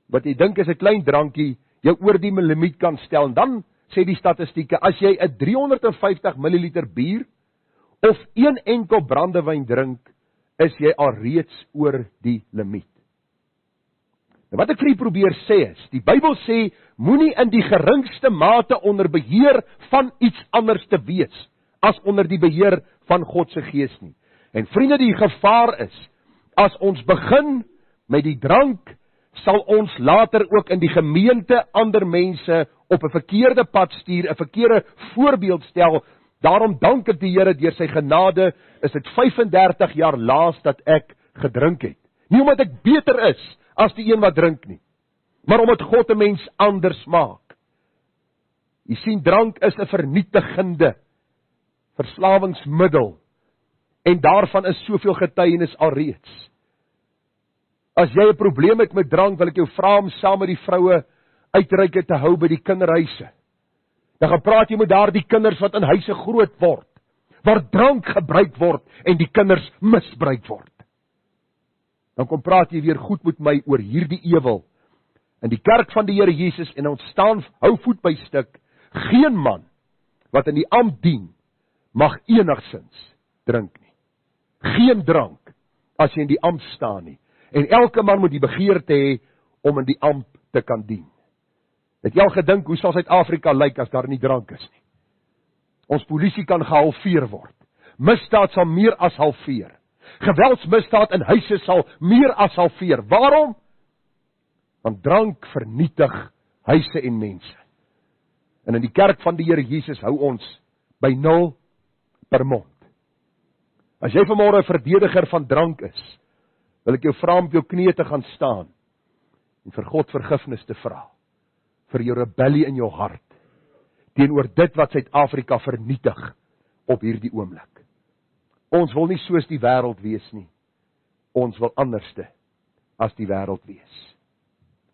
wat jy dink is 'n klein drankie, jou oor die limiet kan stel. En dan sê die statistieke, as jy 'n 350 milliliter bier of een enkel brandewyn drink, is jy alreeds oor die limiet. Nou wat ek vir u probeer sê is, die Bybel sê, moenie in die geringste mate onder beheer van iets anders te wees, as onder die beheer van God se Gees nie. En vriende, die gevaar is, as ons begin met die drank, sal ons later ook in die gemeente ander mense op 'n verkeerde pad stuur, 'n verkeerde voorbeeld stel. Daarom dank ek die Here, deur sy genade, is dit 35 jaar laas dat ek gedrink het. Nie omdat ek beter is as die een wat drink nie, maar omdat God 'n mens anders maak. Jy sien, drank is 'n vernietigende verslawingsmiddel, en daarvan is soveel getuienis alreeds. As jy 'n probleem het met drank, wil ek jou vra om saam met die vroue uitreike te hou by die kinderhuise. Dan gaan praat jy met daardie kinders wat in huise groot word, waar drank gebruik word en die kinders misbruik word. Dan kom praat jy weer goed met my oor hierdie ewel. In die kerk van die Here Jesus, en ons staan hou voet by stuk, geen man wat in die ampt dien, mag enigsins drink nie. Geen drank, as jy in die ampt staan nie. En elke man moet die begeerte hê om in die ampt te kan dien. Het jy al gedink, hoe sal Suid-Afrika lyk as daar nie drank is nie? Ons polisie kan gehalveer word. Misdaad sal meer as halveer. Geweldsmisdaad in huise sal meer as halveer. Waarom? Want drank vernietig huise en mense. En in die kerk van die Here Jesus hou ons by 0 per mond. As jy vanmôre 'n verdediger van drank is, wil ek jou vra om op jou knieë te gaan staan en vir God vergifnis te vra vir jou rebellie in jou hart teenoor dit wat Suid-Afrika vernietig op hierdie oomblik. Ons wil nie soos die wêreld wees nie. Ons wil anderste as die wêreld wees.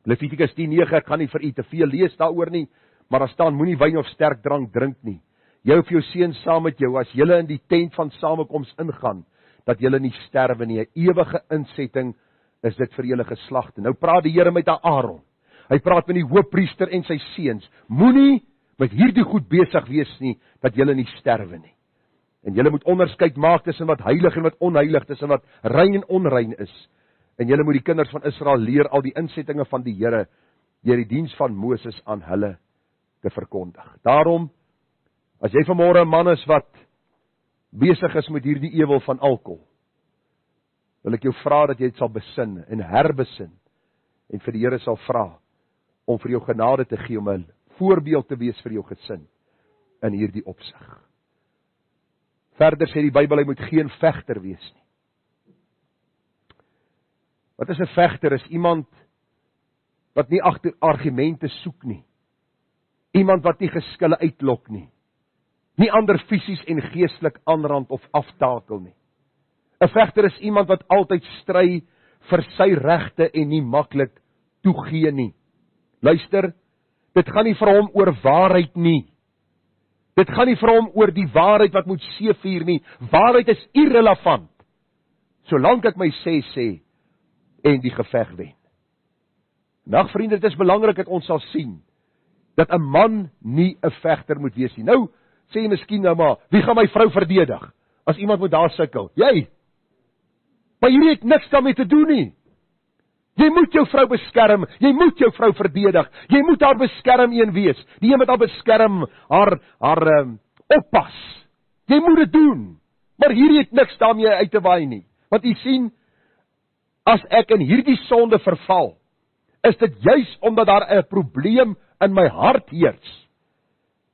Levitikus 10:9, ek gaan nie vir u te veel lees daaroor nie, maar daar staan, moenie wyn of sterk drank drink nie. Jy of jou seun saam met jou, as julle in die tent van samekoms ingaan, dat julle nie sterwe nie. 'n ewige insetting is dit vir julle geslagte. Nou praat die Here met Aaron. Hy praat met die hoofpriester en sy seuns. Moenie met hierdie goed besig wees nie, dat julle nie sterwe nie. En julle moet onderskeid maak tussen wat heilig en wat onheilig, tussen wat rein en onrein is. En julle moet die kinders van Israel leer al die insettinge van die Here deur die diens van Moses aan hulle te verkondig. Daarom, as jy vanmôre 'n man is wat besig is met hierdie ewel van alkohol, wil ek jou vra dat jy dit sal besin en herbesin en vir die Here sal vra om vir jou genade te gee om 'n voorbeeld te wees vir jou gesin in hierdie opsig. Verder sê die Bybel, hy moet geen vegter wees nie. Wat is 'n vegter? Is iemand wat nie agter argumente soek nie. Iemand wat nie geskille uitlok nie. Nie ander fisies en geestelik aanrand of aftakel nie. 'n Vegter is iemand wat altyd stry vir sy regte en nie maklik toegee nie. Luister, dit gaan nie vir hom oor waarheid nie. Dit gaan nie vir hom oor die waarheid wat moet seëvier nie. Waarheid is irrelevant, solank ek my sê en die geveg wen. Nou vriende, dit is belangrik dat ons sal sien dat 'n man nie 'n vegter moet wees nie. Nou sê jy miskien nou maar, wie gaan my vrou verdedig as iemand moet daar sukkel? Jy. Maar hierdie het niks daarmee te doen nie. Jy moet jou vrou beskerm, jy moet jou vrou verdedig, jy moet haar beskerm een wees, die een wat haar beskerm, haar oppas. Jy moet dit doen, maar hierdie het niks daarmee uit te waai nie. Want jy sien, as ek in hierdie sonde verval, is dit juis omdat daar 'n probleem in my hart heers,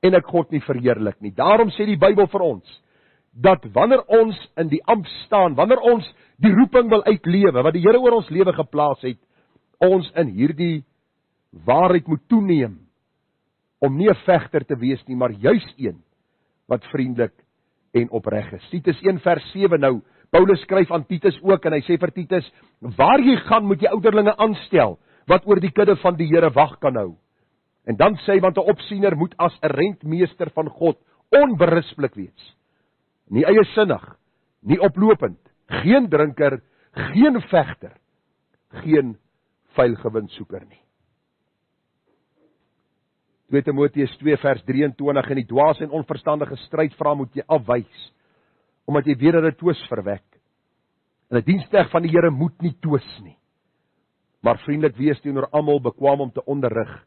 en ek God nie verheerlik nie. Daarom sê die Bybel vir ons, dat wanneer ons in die ampt staan, wanneer ons die roeping wil uitlewe, wat die Here oor ons lewe geplaas het, ons in hierdie waarheid moet toeneem, om nie 'n vegter te wees nie, maar juis een, wat vriendelik en opreg is. Titus 1:7 nou, Paulus skryf aan Titus ook, en hy sê vir Titus, waar jy gaan moet jy ouderlinge aanstel, wat oor die kudde van die Here wag kan hou. En dan sê hy, want 'n opsiener moet as 'n rentmeester van God onberispelik wees. Nie eiesinnig, nie oplopend, geen drinker, geen vegter, geen vuil gewinsoeker nie. 2 Timoteus 2 vers 23, en die dwaas en onverstandige strydvrae moet jy afwys, omdat jy weet dat dit twis verwek. En 'n diensknegt van die Here moet nie twis nie, maar vriendelik wees teenoor almal, bekwaam om te onderrig,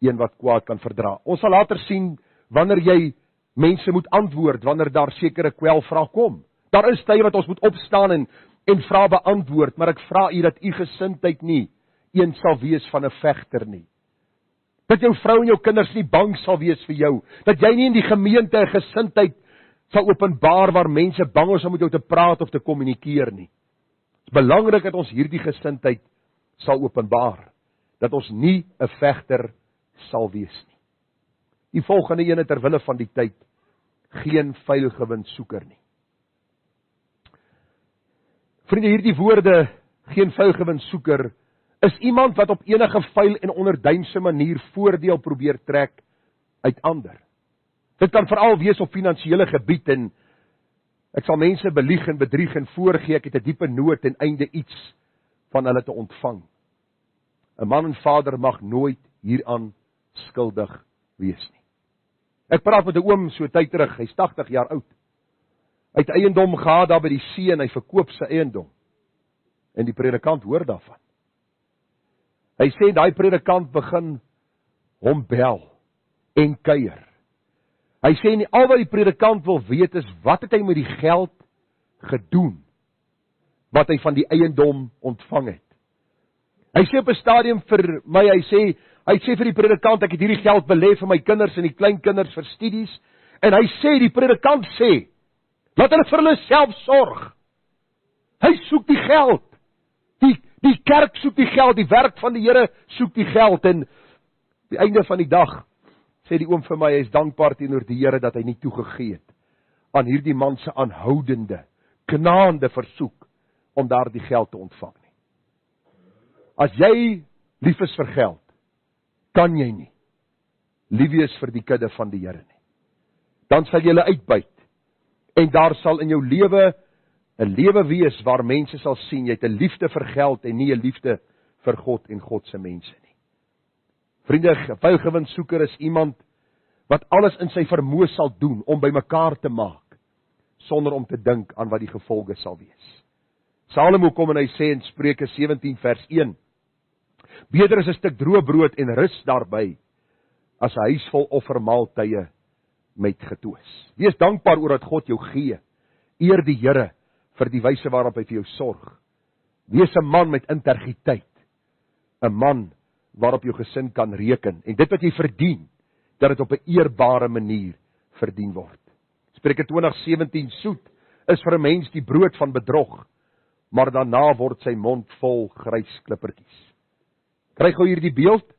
een wat kwaad kan verdra. Ons sal later sien, wanneer jy mense moet antwoord, wanneer daar sekere kwelvrae kom. Daar is tye wat ons moet opstaan en vrae beantwoord, maar ek vra u dat u gesindheid nie een sal wees van 'n vegter nie. Dat jou vrou en jou kinders nie bang sal wees vir jou, dat jy nie in die gemeente 'n gesindheid sal openbaar waar mense bang is om met jou te praat of te kommunikeer nie. Dit is belangrik dat ons hierdie gesindheid sal openbaar, dat ons nie 'n vegter sal wees nie. Die volgende ene ter wille van die tyd, geen vuilgewin soeker nie. Vriende, hierdie woorde, geen vuilgewin soeker, is iemand wat op enige vuil en onderduinse manier voordeel probeer trek uit ander. Dit kan veral wees op finansiële gebied, en ek sal mense belieg en bedrieg en voorgee, ek het 'n diepe nood ten einde iets van hulle te ontvang. 'n Man en vader mag nooit hieraan skuldig wees nie. Ek praat met 'n oom so tyd terug, hy's 80 jaar oud. Hy het eiendom gehad daar by die see en hy verkoop sy eiendom. En die predikant hoor daarvan. Hy sê daai predikant begin hom bel en kuier. Hy sê nie al wat die predikant wil weet is wat het hy met die geld gedoen wat hy van die eiendom ontvang het. Hy sê op 'n stadium vir my, hy sê vir die predikant, ek het hierdie geld belê vir my kinders en die kleinkinders vir studies, en hy sê, die predikant sê, laat hulle vir hulle self sorg. Hy soek die geld. Die kerk soek die geld, die werk van die Here soek die geld, en die einde van die dag, sê die oom vir my, hy is dankbaar teenoor die Here dat hy nie toegegee het aan hierdie man se aanhoudende, knaande versoek om daardie geld te ontvang nie. As jy lief is vir geld, kan jy nie lief wees vir die kudde van die Here nie. Dan sal jy hulle uitbuit, en daar sal in jou lewe 'n lewe wees waar mense sal sien, jy het 'n liefde vir geld en nie 'n liefde vir God en God se mense nie. Vriende, 'n vuilgewinsoeker is iemand wat alles in sy vermoë sal doen om bymekaar te maak, sonder om te dink aan wat die gevolge sal wees. Salomo kom en hy sê in Spreuke 17 vers 1, beter is 'n stuk droë brood en rus daarby, as 'n huis vol offermaaltye met getwis. Wees dankbaar oor dat God jou gee. Eer die Here vir die wyse waarop hy vir jou sorg. Wees 'n man met integriteit. 'n Man waarop jou gesin kan reken. En dit wat jy verdien, dat dit op 'n eerbare manier verdien word. Spreuke 20:17, soet is vir 'n mens die brood van bedrog, maar daarna word sy mond vol grys klippertjies. Kry gou hier die beeld?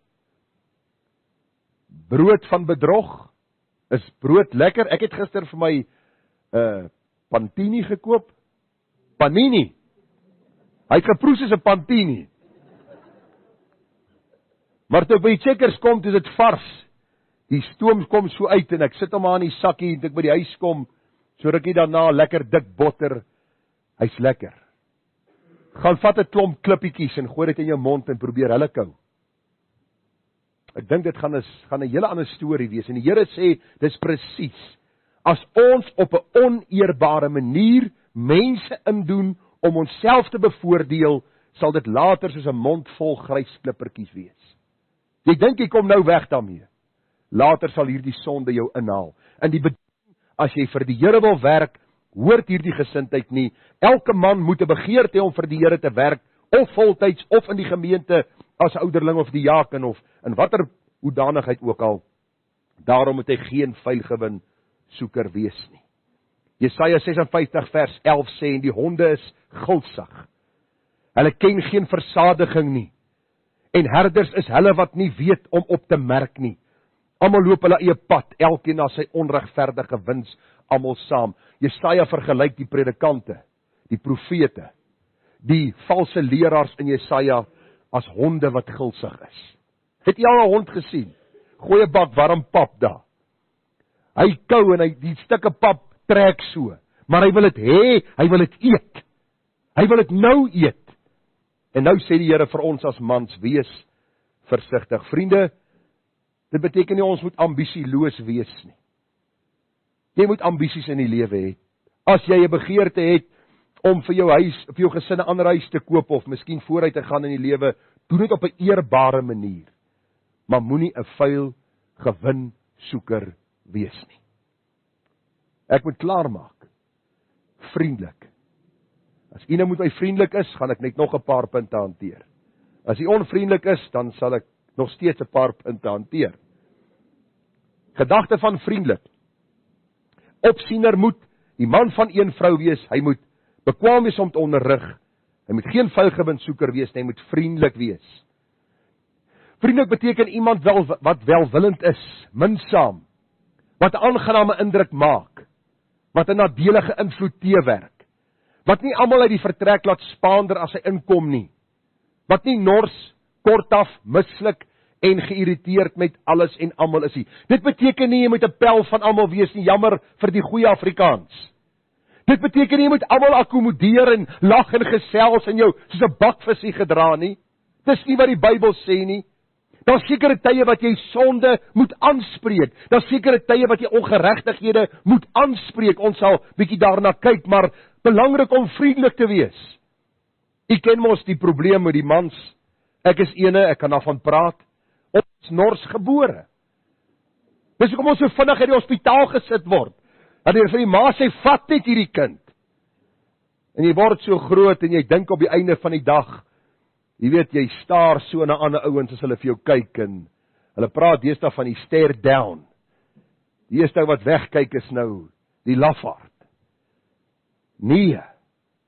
Brood van bedrog, is brood lekker? Ek het gister vir my Pantini gekoop. Panini. Hy het geproe soos 'n Pantini. Maar toe by die Checkers kom, toe dit vars. Die stoom kom so uit en ek sit hom aan die sakkie en ek by die huis kom, so rukkie daarna lekker dik botter. Hy's lekker. Gaan vat 'n klomp klippietjies en gooi dit in jou mond en probeer hulle kou. Ek dink dit gaan 'n hele ander storie wees. En die Here sê, dis presies. As ons op 'n oneerbare manier mense indoen om onsself te bevoordeel, sal dit later soos 'n mond vol grys klippertjies wees. Jy dink jy kom nou weg daarmee. Later sal hierdie sonde jou inhaal. En die bedoeling, as jy vir die Here wil werk, hoort hierdie gesindheid nie. Elke man moet 'n begeerte hê om vir die Here te werk, of voltyds, of in die gemeente, as ouderling of diaken, of in watter hoedanigheid ook al. Daarom moet hy geen vuilgewin soeker wees nie. Jesaja 56 vers 11 sê, en die honde is gulsig. Hulle ken geen versadiging nie. En herders is hulle wat nie weet om op te merk nie. Almal loop hulle eie pad, elkeen na sy onregverdige wins, almal saam. Jesaja vergelyk die predikante, die profete, die valse leraars in Jesaja as honde wat gulsig is. Het jy al 'n hond gesien? Gooi 'n bak warm pap daar. Hy kou en hy die stukke pap trek so, maar hy wil dit hê, hy wil dit eet. Hy wil dit nou eet. En nou sê die Here vir ons as mans, wees versigtig. Vriende, Dit beteken nie ons moet ambisieloos wees nie. Jy moet ambisies in die lewe hê. As jy 'n begeerte het om vir jou huis, vir jou gesin 'n ander huis te koop of miskien vooruit te gaan in die lewe, doen dit op 'n eerbare manier. Maar moenie 'n vuil gewinsoeker wees nie. Ek moet klaarmaak. Vriendelik. As u nou met my vriendelik is, gaan ek net nog 'n paar punte hanteer. As u onvriendelik is, dan sal ek nog steeds 'n paar punte hanteer. Gedagte van vriendelik. Opsiener moet die man van een vrou wees, hy moet bekwaam wees om te onderrig, hy moet geen vuilgewinsoeker wees, hy moet vriendelik wees. Vriendelik beteken iemand wat welwillend is, minsaam, wat 'n aangename indruk maak, wat 'n nadelige invloed teewerk, wat nie almal uit die vertrek laat spaander as hy inkom nie, wat nie nors, kortaf, mislik en geïrriteerd met alles en almal is nie. Dit beteken nie jy moet 'n pel van almal wees nie, jammer vir die goeie Afrikaans. Dit beteken nie jy moet almal akkommodeer en lag en gesels en jou soos 'n bakvisie gedra nie. Dis nie wat die Bybel sê nie. Daar's sekere tye wat jy sonde moet aanspreek. Daar's sekere tye wat jy ongeregtighede moet aanspreek. Ons sal bietjie daarna kyk, maar belangrik om vriendelik te wees. U ken mos die probleem met die mans. Ek is ene, ek kan daarvan praat. Ons nors gebore. Dis hoekom ons so vinnig uit die hospitaal gesit word. Dat vir die ma sê, vat net hierdie kind. En jy word so groot en jy dink op die einde van die dag, jy weet, jy staar so na ander ouens as hulle vir jou kyk en hulle praat deesdae van die stare down. Die eerste wat wegkyk is nou die lafaard. Nee,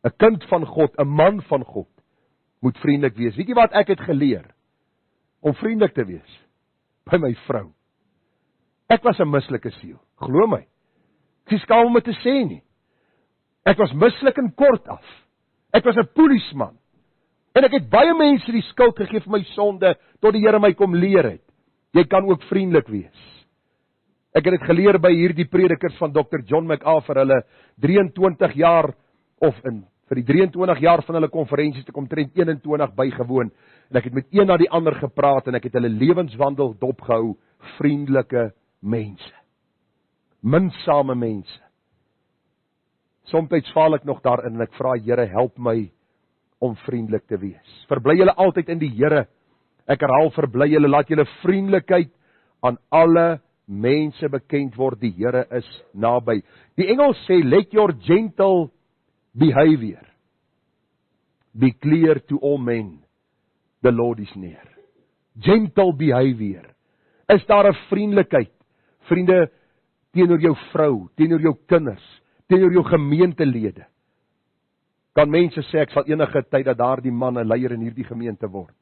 'n kind van God, 'n man van God, moet vriendelik wees. Weet jy wat ek het geleer? Om vriendelik te wees by my vrou. Ek was 'n mislike siel, glo my. Ek is skaam om dit te sê nie. Ek was mislik en kort af. Ek was 'n polisman. En ek het baie mense die skuld gegee vir my sonde, tot die Here my kom leer het. Jy kan ook vriendelik wees. Ek het dit geleer by hierdie predikers van Dr. John McArthur, hulle 23 jaar, of vir die 23 jaar van hulle konferensies, ek omtrent 21 bygewoon, en ek het met een na die ander gepraat, en ek het hulle lewenswandel dopgehou, vriendelike mense. Minsame mense. Somtyds val ek nog daarin, en ek vra, Here, help my, om vriendelik te wees. Verbly julle altyd in die Here. Ek herhaal, verbly julle, laat julle vriendelikheid aan alle mense bekend word, die Here is naby. Die Engels sê, let your gentle behavior be clear to all men, the Lord is near. Gentle behavior. Is daar 'n vriendelikheid, vriende, teenoor jou vrou, teenoor jou kinders, teenoor jou gemeentelede? Kan mense sê, ek sal enige tyd dat daardie man 'n leier in hierdie gemeente word,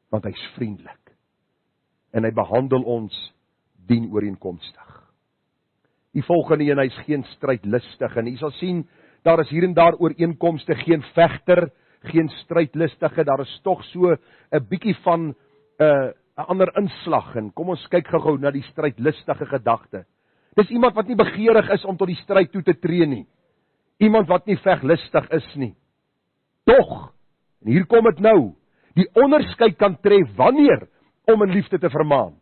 want hy's vriendelik, en hy behandel ons dienooreenkomstig. Die volgende een, hy's geen strydlustig, en jy sal sien, daar is hier en daar ooreenkomste, geen vegter, geen strydlustige, daar is tog so 'n bietjie van 'n ander inslag, en kom ons kyk gou-gou na die strydlustige gedagte. Dis iemand wat nie begeerig is om tot die stryd toe te tree nie. Iemand wat nie veglustig is nie. Tog, en hier kom dit nou, die onderskeid kan tref wanneer om in liefde te vermaan.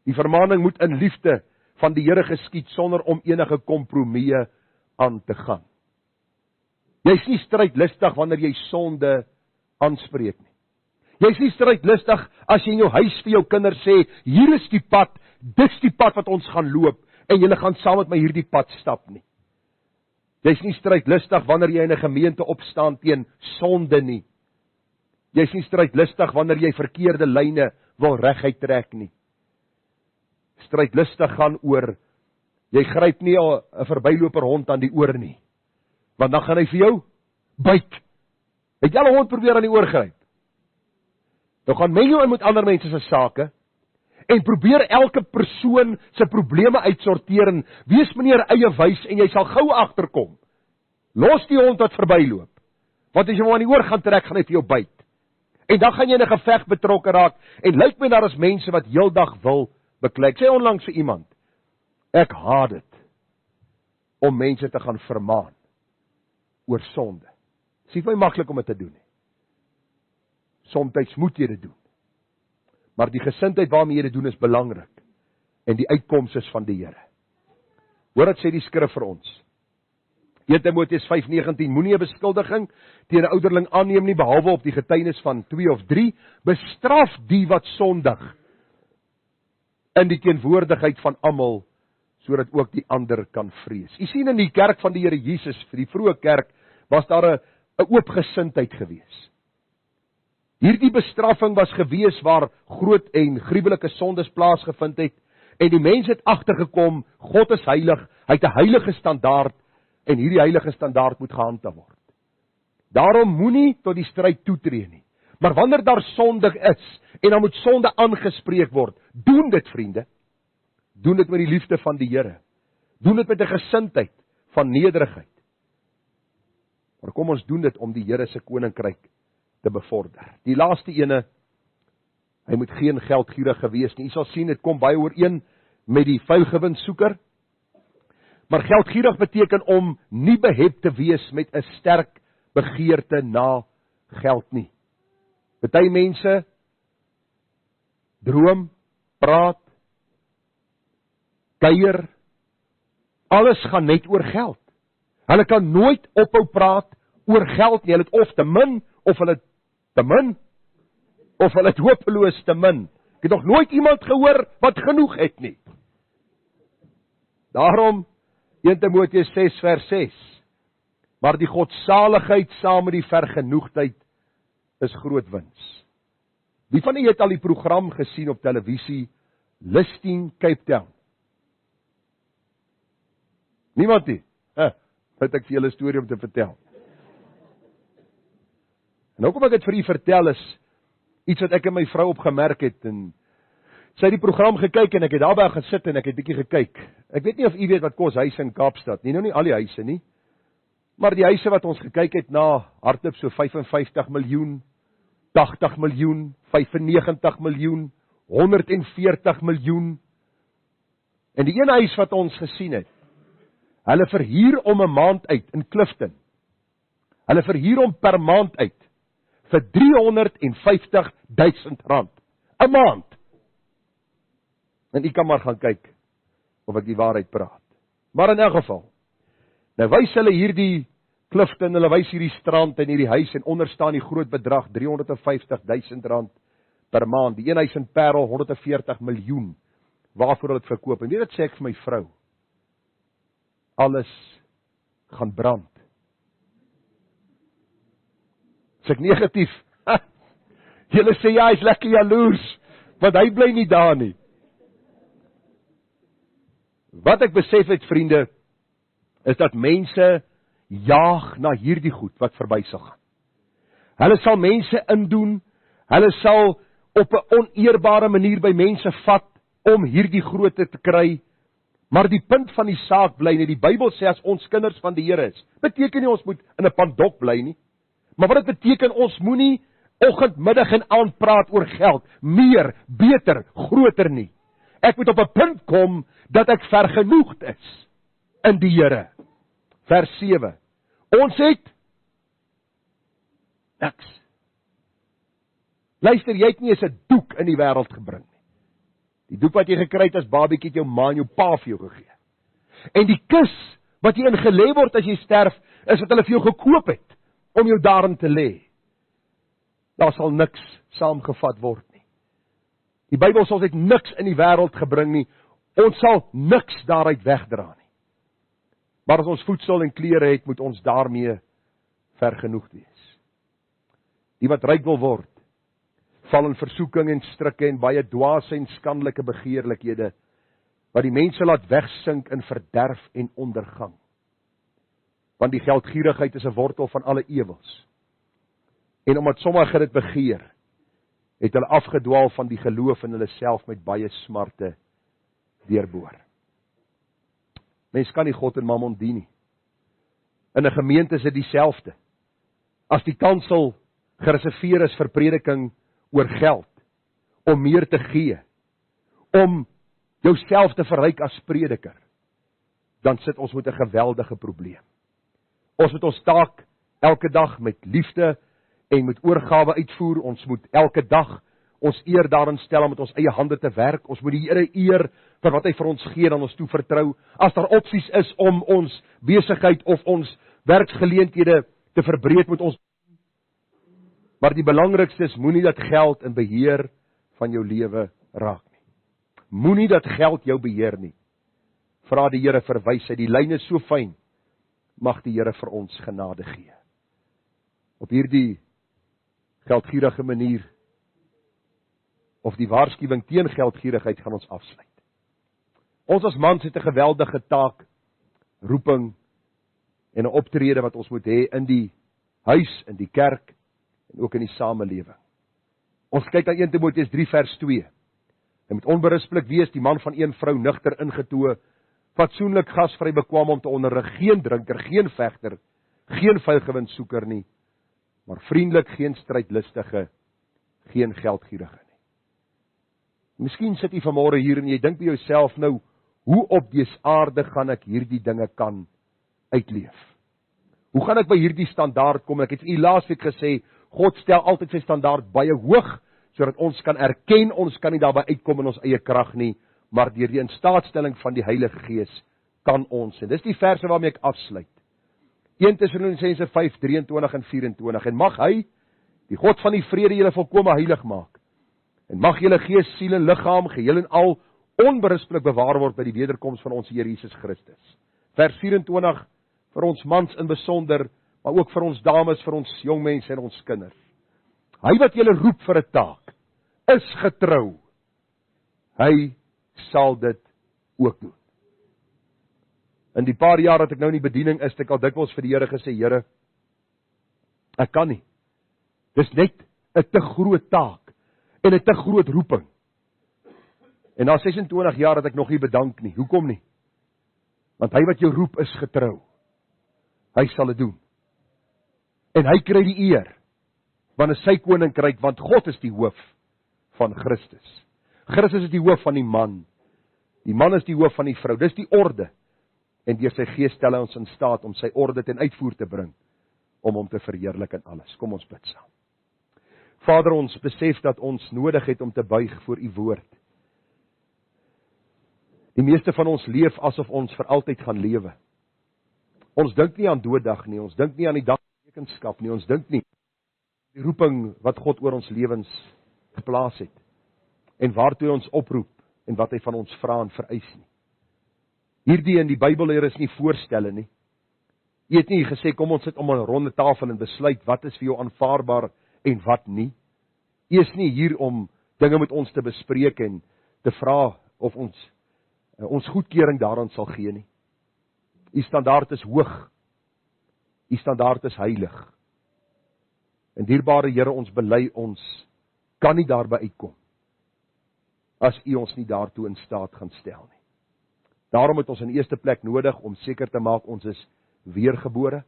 Die vermaaning moet in liefde van die Here geskied sonder om enige kompromieë aan te gaan. Jy is nie strydlustig wanneer jy sonde aanspreek nie. Jy is nie strydlustig as jy in jou huis vir jou kinders sê, hier is die pad, dis die pad wat ons gaan loop, en julle gaan saam met my hierdie pad stap nie. Jy is nie strydlustig wanneer jy in 'n gemeente opstaan teen sonde nie. Jy is nie strydlustig wanneer jy verkeerde lyne wil reguit trek nie. Strydlustig gaan oor, jy gryp nie 'n verbyloper hond aan die oor nie, want dan gaan hy vir jou byt. Het jy al 'n hond probeer aan die oor gryp? Nou gaan meng jou in met ander mense se sake, en probeer elke persoon se probleme uitsorteer, en wees meneer eie wys, en jy sal gou agterkom. Los die hond wat verbyloop, want as jy hom aan die oor gaan trek, gaan hy vir jou byt. En dan gaan jy in 'n geveg betrokke raak, en lyk my daar is mense wat heeldag wil beklei. Ek sê onlangs vir iemand, ek haat dit om mense te gaan vermaan oor sonde. Dit is nie vir my maklik om dit te doen nie. Somtyds moet jy dit doen. Maar die gesindheid waarmee jy dit doen is belangrik. En die uitkoms is van die Here. Hoor wat sê die skrif vir ons. 1 Timoteus 5:19, moenie 'n beskuldiging teen 'n ouderling aanneem nie, behalwe op die getuienis van 2 of 3, bestraf die wat sondig in die teenwoordigheid van almal, sodat ook die ander kan vrees. U sien in die kerk van die Here Jesus, vir die vroeë kerk, was daar 'n oop gesindheid gewees. Hierdie bestraffing was gewees waar groot en gruwelike sondes plaasgevind het, en die mens het agtergekom, God is heilig, hy het 'n heilige standaard, en hierdie heilige standaard moet gehandhaaf word. Daarom moenie tot die stryd toetree nie. Maar wanneer daar sondig is, en dan moet sonde aangespreek word, doen dit, vriende. Doen dit met die liefde van die Here. Doen dit met 'n gesindheid van nederigheid. Maar kom ons doen dit om die Here se koninkryk te bevorder. Die laaste ene, hy moet geen geldgierige wees nie. U sal sien, dit kom baie ooreen met die vuilgewinsoeker. Maar geldgierig beteken om nie behept te wees met 'n sterk begeerte na geld nie. Party mense droom, praat, kuier, alles gaan net oor geld. Hulle kan nooit ophou praat oor geld nie. Hulle het of te min, of hulle te min, of hulle het hopeloos te min. Ek het nog nooit iemand gehoor wat genoeg het nie. Daarom 1 Timoteus 6 vers 6, maar die godsaligheid saam met die vergenoegdheid is groot wins. Wie van julle het al die program gesien op televisie, Listing Cape Town? Niemand nie? Het ek vir julle 'n storie om te vertel. En hoekom ek dit vir u vertel is, iets wat ek en my vrou opgemerk het, en sy het die program gekyk, en ek het daarby gesit, en ek het bietjie gekyk. Ek weet nie of u weet wat kos huise in Kaapstad, nie nou nie al die huise nie, maar die huise wat ons gekyk het na, hardloop so 55 miljoen, 80 miljoen, 95 miljoen, 140 miljoen, en die een huis wat ons gesien het, hulle verhuur om 'n maand uit, in Clifton, hulle verhuur om per maand uit, vir R350,000, 'n maand. En u kan maar gaan kyk, of ek die waarheid praat. Maar in elk geval, nou wys hulle hierdie Clifton, hulle wys hierdie strand en hierdie huis, en onder staan die groot bedrag, R350,000 per maand. Die een huis in Parel, 140 miljoen, waarvoor hulle het verkoop. En weet wat sê ek vir my vrou? Alles gaan brand. Sê ek negatief? Julle sê ja, hy is lekker jaloers, want hy bly nie daar nie. Wat ek besef het, vriende, is dat mense jaag na hierdie goed wat verby sal gaan. Hulle sal mense indoen, hulle sal op 'n oneerbare manier by mense vat om hierdie grootte te kry. Maar die punt van die saak bly nie, die Bybel sê as ons kinders van die Here is, beteken nie ons moet in 'n pandok bly nie. Maar wat dit beteken, ons moenie oggend, middag en aand praat oor geld, meer, beter, groter nie. Ek moet op 'n punt kom dat ek vergenoegd is in die Here. Vers 7. Ons het niks. Luister, jy het nie eens 'n doek in die wêreld gebring nie. Die doek wat jy gekry het as babietjie het jou ma en jou pa vir jou gegee. En die kus wat jy in gelê word as jy sterf, is wat hulle vir jou gekoop het om jou daarin te lê. Daar sal niks saamgevat word nie. Die Bybel sê ons het niks in die wêreld gebring nie. Ons sal niks daaruit wegdra nie. Maar as ons voedsel en klere het, moet ons daarmee vergenoegd wees. Die wat ryk wil word, val in versoeking en strikke en baie dwaase en skandelike begeerlikhede, wat die mense laat wegsink in verderf en ondergang. Want die geldgierigheid is 'n wortel van alle ewels. En omdat sommige dit begeer, het hulle afgedwaal van die geloof in hulle self met baie smarte deurboor. Mens kan nie God en Mammon dien nie. In 'n gemeente is dit dieselfde. As die kansel gereserveer is vir prediking oor geld, om meer te gee, om jouself te verryk as prediker, dan sit ons met 'n geweldige probleem. Ons moet ons taak elke dag met liefde en met oorgawe uitvoer. Ons moet elke dag ons eer daarin stel om met ons eie hande te werk. Ons moet die Here eer vir wat hy vir ons gee en aan ons toe vertrou. As daar opsies is om ons besigheid of ons werksgeleenthede te verbreek, moet ons. Maar die belangrikste is, moenie dat geld in beheer van jou lewe raak nie. Moenie dat geld jou beheer nie. Vra die Here vir wysheid. Die lyn is so fyn. Mag die Here vir ons genade gee. Op hierdie geldgierige manier, of die waarskuwing teen geldgierigheid, gaan ons afsluit. Ons as mans het 'n geweldige taak, roeping en 'n optrede wat ons moet hê in die huis, in die kerk en ook in die samelewing. Ons kyk aan 1 Timoteus 3 vers 2. Hy moet onberispelik wees, die man van een vrou, nugter, ingetoe, fatsoenlik, gasvry, bekwam om te onderrig, geen drinker, geen vegter, geen vuilgewinssoeker nie, maar vriendelik, geen strydlustige, geen geldgierige nie. Miskien sit jy vanmôre hier en jy dink by jouself nou, hoe op dese aarde gaan ek hierdie dinge kan uitleef? Hoe gaan ek by hierdie standaard kom? Ek het vir u laasweek gesê, God stel altyd sy standaard baie hoog, sodat ons kan erken, ons kan nie daarby uitkom in ons eie krag nie, maar deur die instaatstelling van die Heilige Gees kan ons. En dis die verse waarmee ek afsluit. 1 Tessalonisense 5:23 en 24. En mag hy, die God van die vrede, julle volkome heilig maak. En mag julle gees, siel en liggaam geheel en al onberispelik bewaar word by die wederkoms van ons Here Jesus Christus. Vers 24 vir ons mans in besonder, maar ook vir ons dames, vir ons jong mense en ons kinders. Hy wat julle roep vir 'n taak, is getrou. Hy sal dit ook doen. In die paar jaar dat ek nou in die bediening is, het ek al dikwels vir die Here gesê, Here, ek kan nie. Dis net 'n te groot taak en 'n te groot roeping. En na 26 jaar het ek nog nie bedank nie. Hoekom nie? Want hy wat jou roep is getrou. Hy sal dit doen. En hy kry die eer, want is sy koninkryk, want God is die hoof van Christus. Christus is die hoof van die man. Die man is die hoof van die vrou. Dis die orde. En deur sy Gees stel hy ons in staat om sy orde ten uitvoer te bring, om hom te verheerlik in alles. Kom ons bid saam. Vader, ons besef dat ons nodig het om te buig voor u woord. Die meeste van ons leef asof ons vir altyd gaan lewe. Ons dink nie aan dooddag nie, ons dink nie aan die dag van rekenskap nie, ons dink nie die roeping wat God oor ons lewens geplaas het, en waartoe hy ons oproep, en wat hy van ons vra en vereis nie. Hierdie in die Bybel hier is nie voorstelle nie. Jy het nie gesê, kom ons sit om 'n ronde tafel en besluit wat is vir jou aanvaarbaar en wat nie. Jy is nie hier om dinge met ons te bespreek en te vra of ons goedkeuring daaraan sal gee nie. U standaard is hoog. U standaard is heilig. En dierbare Here, ons bely, ons kan nie daarby uitkom as u ons nie daartoe in staat gaan stel nie. Daarom het ons in eerste plek nodig om seker te maak ons is weergebore,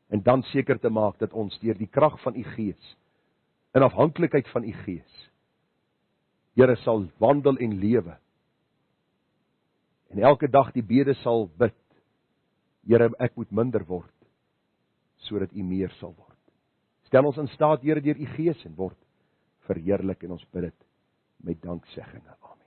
en dan seker te maak dat ons deur die krag van u Gees, in afhanklikheid van u Gees, Here, sal wandel en lewe, en elke dag die bede sal bid, Here, ek moet minder word, sodat u meer sal word. Stel ons in staat, Here, deur u Gees, en word verheerlik, en ons bid dit met danksegging. Amen.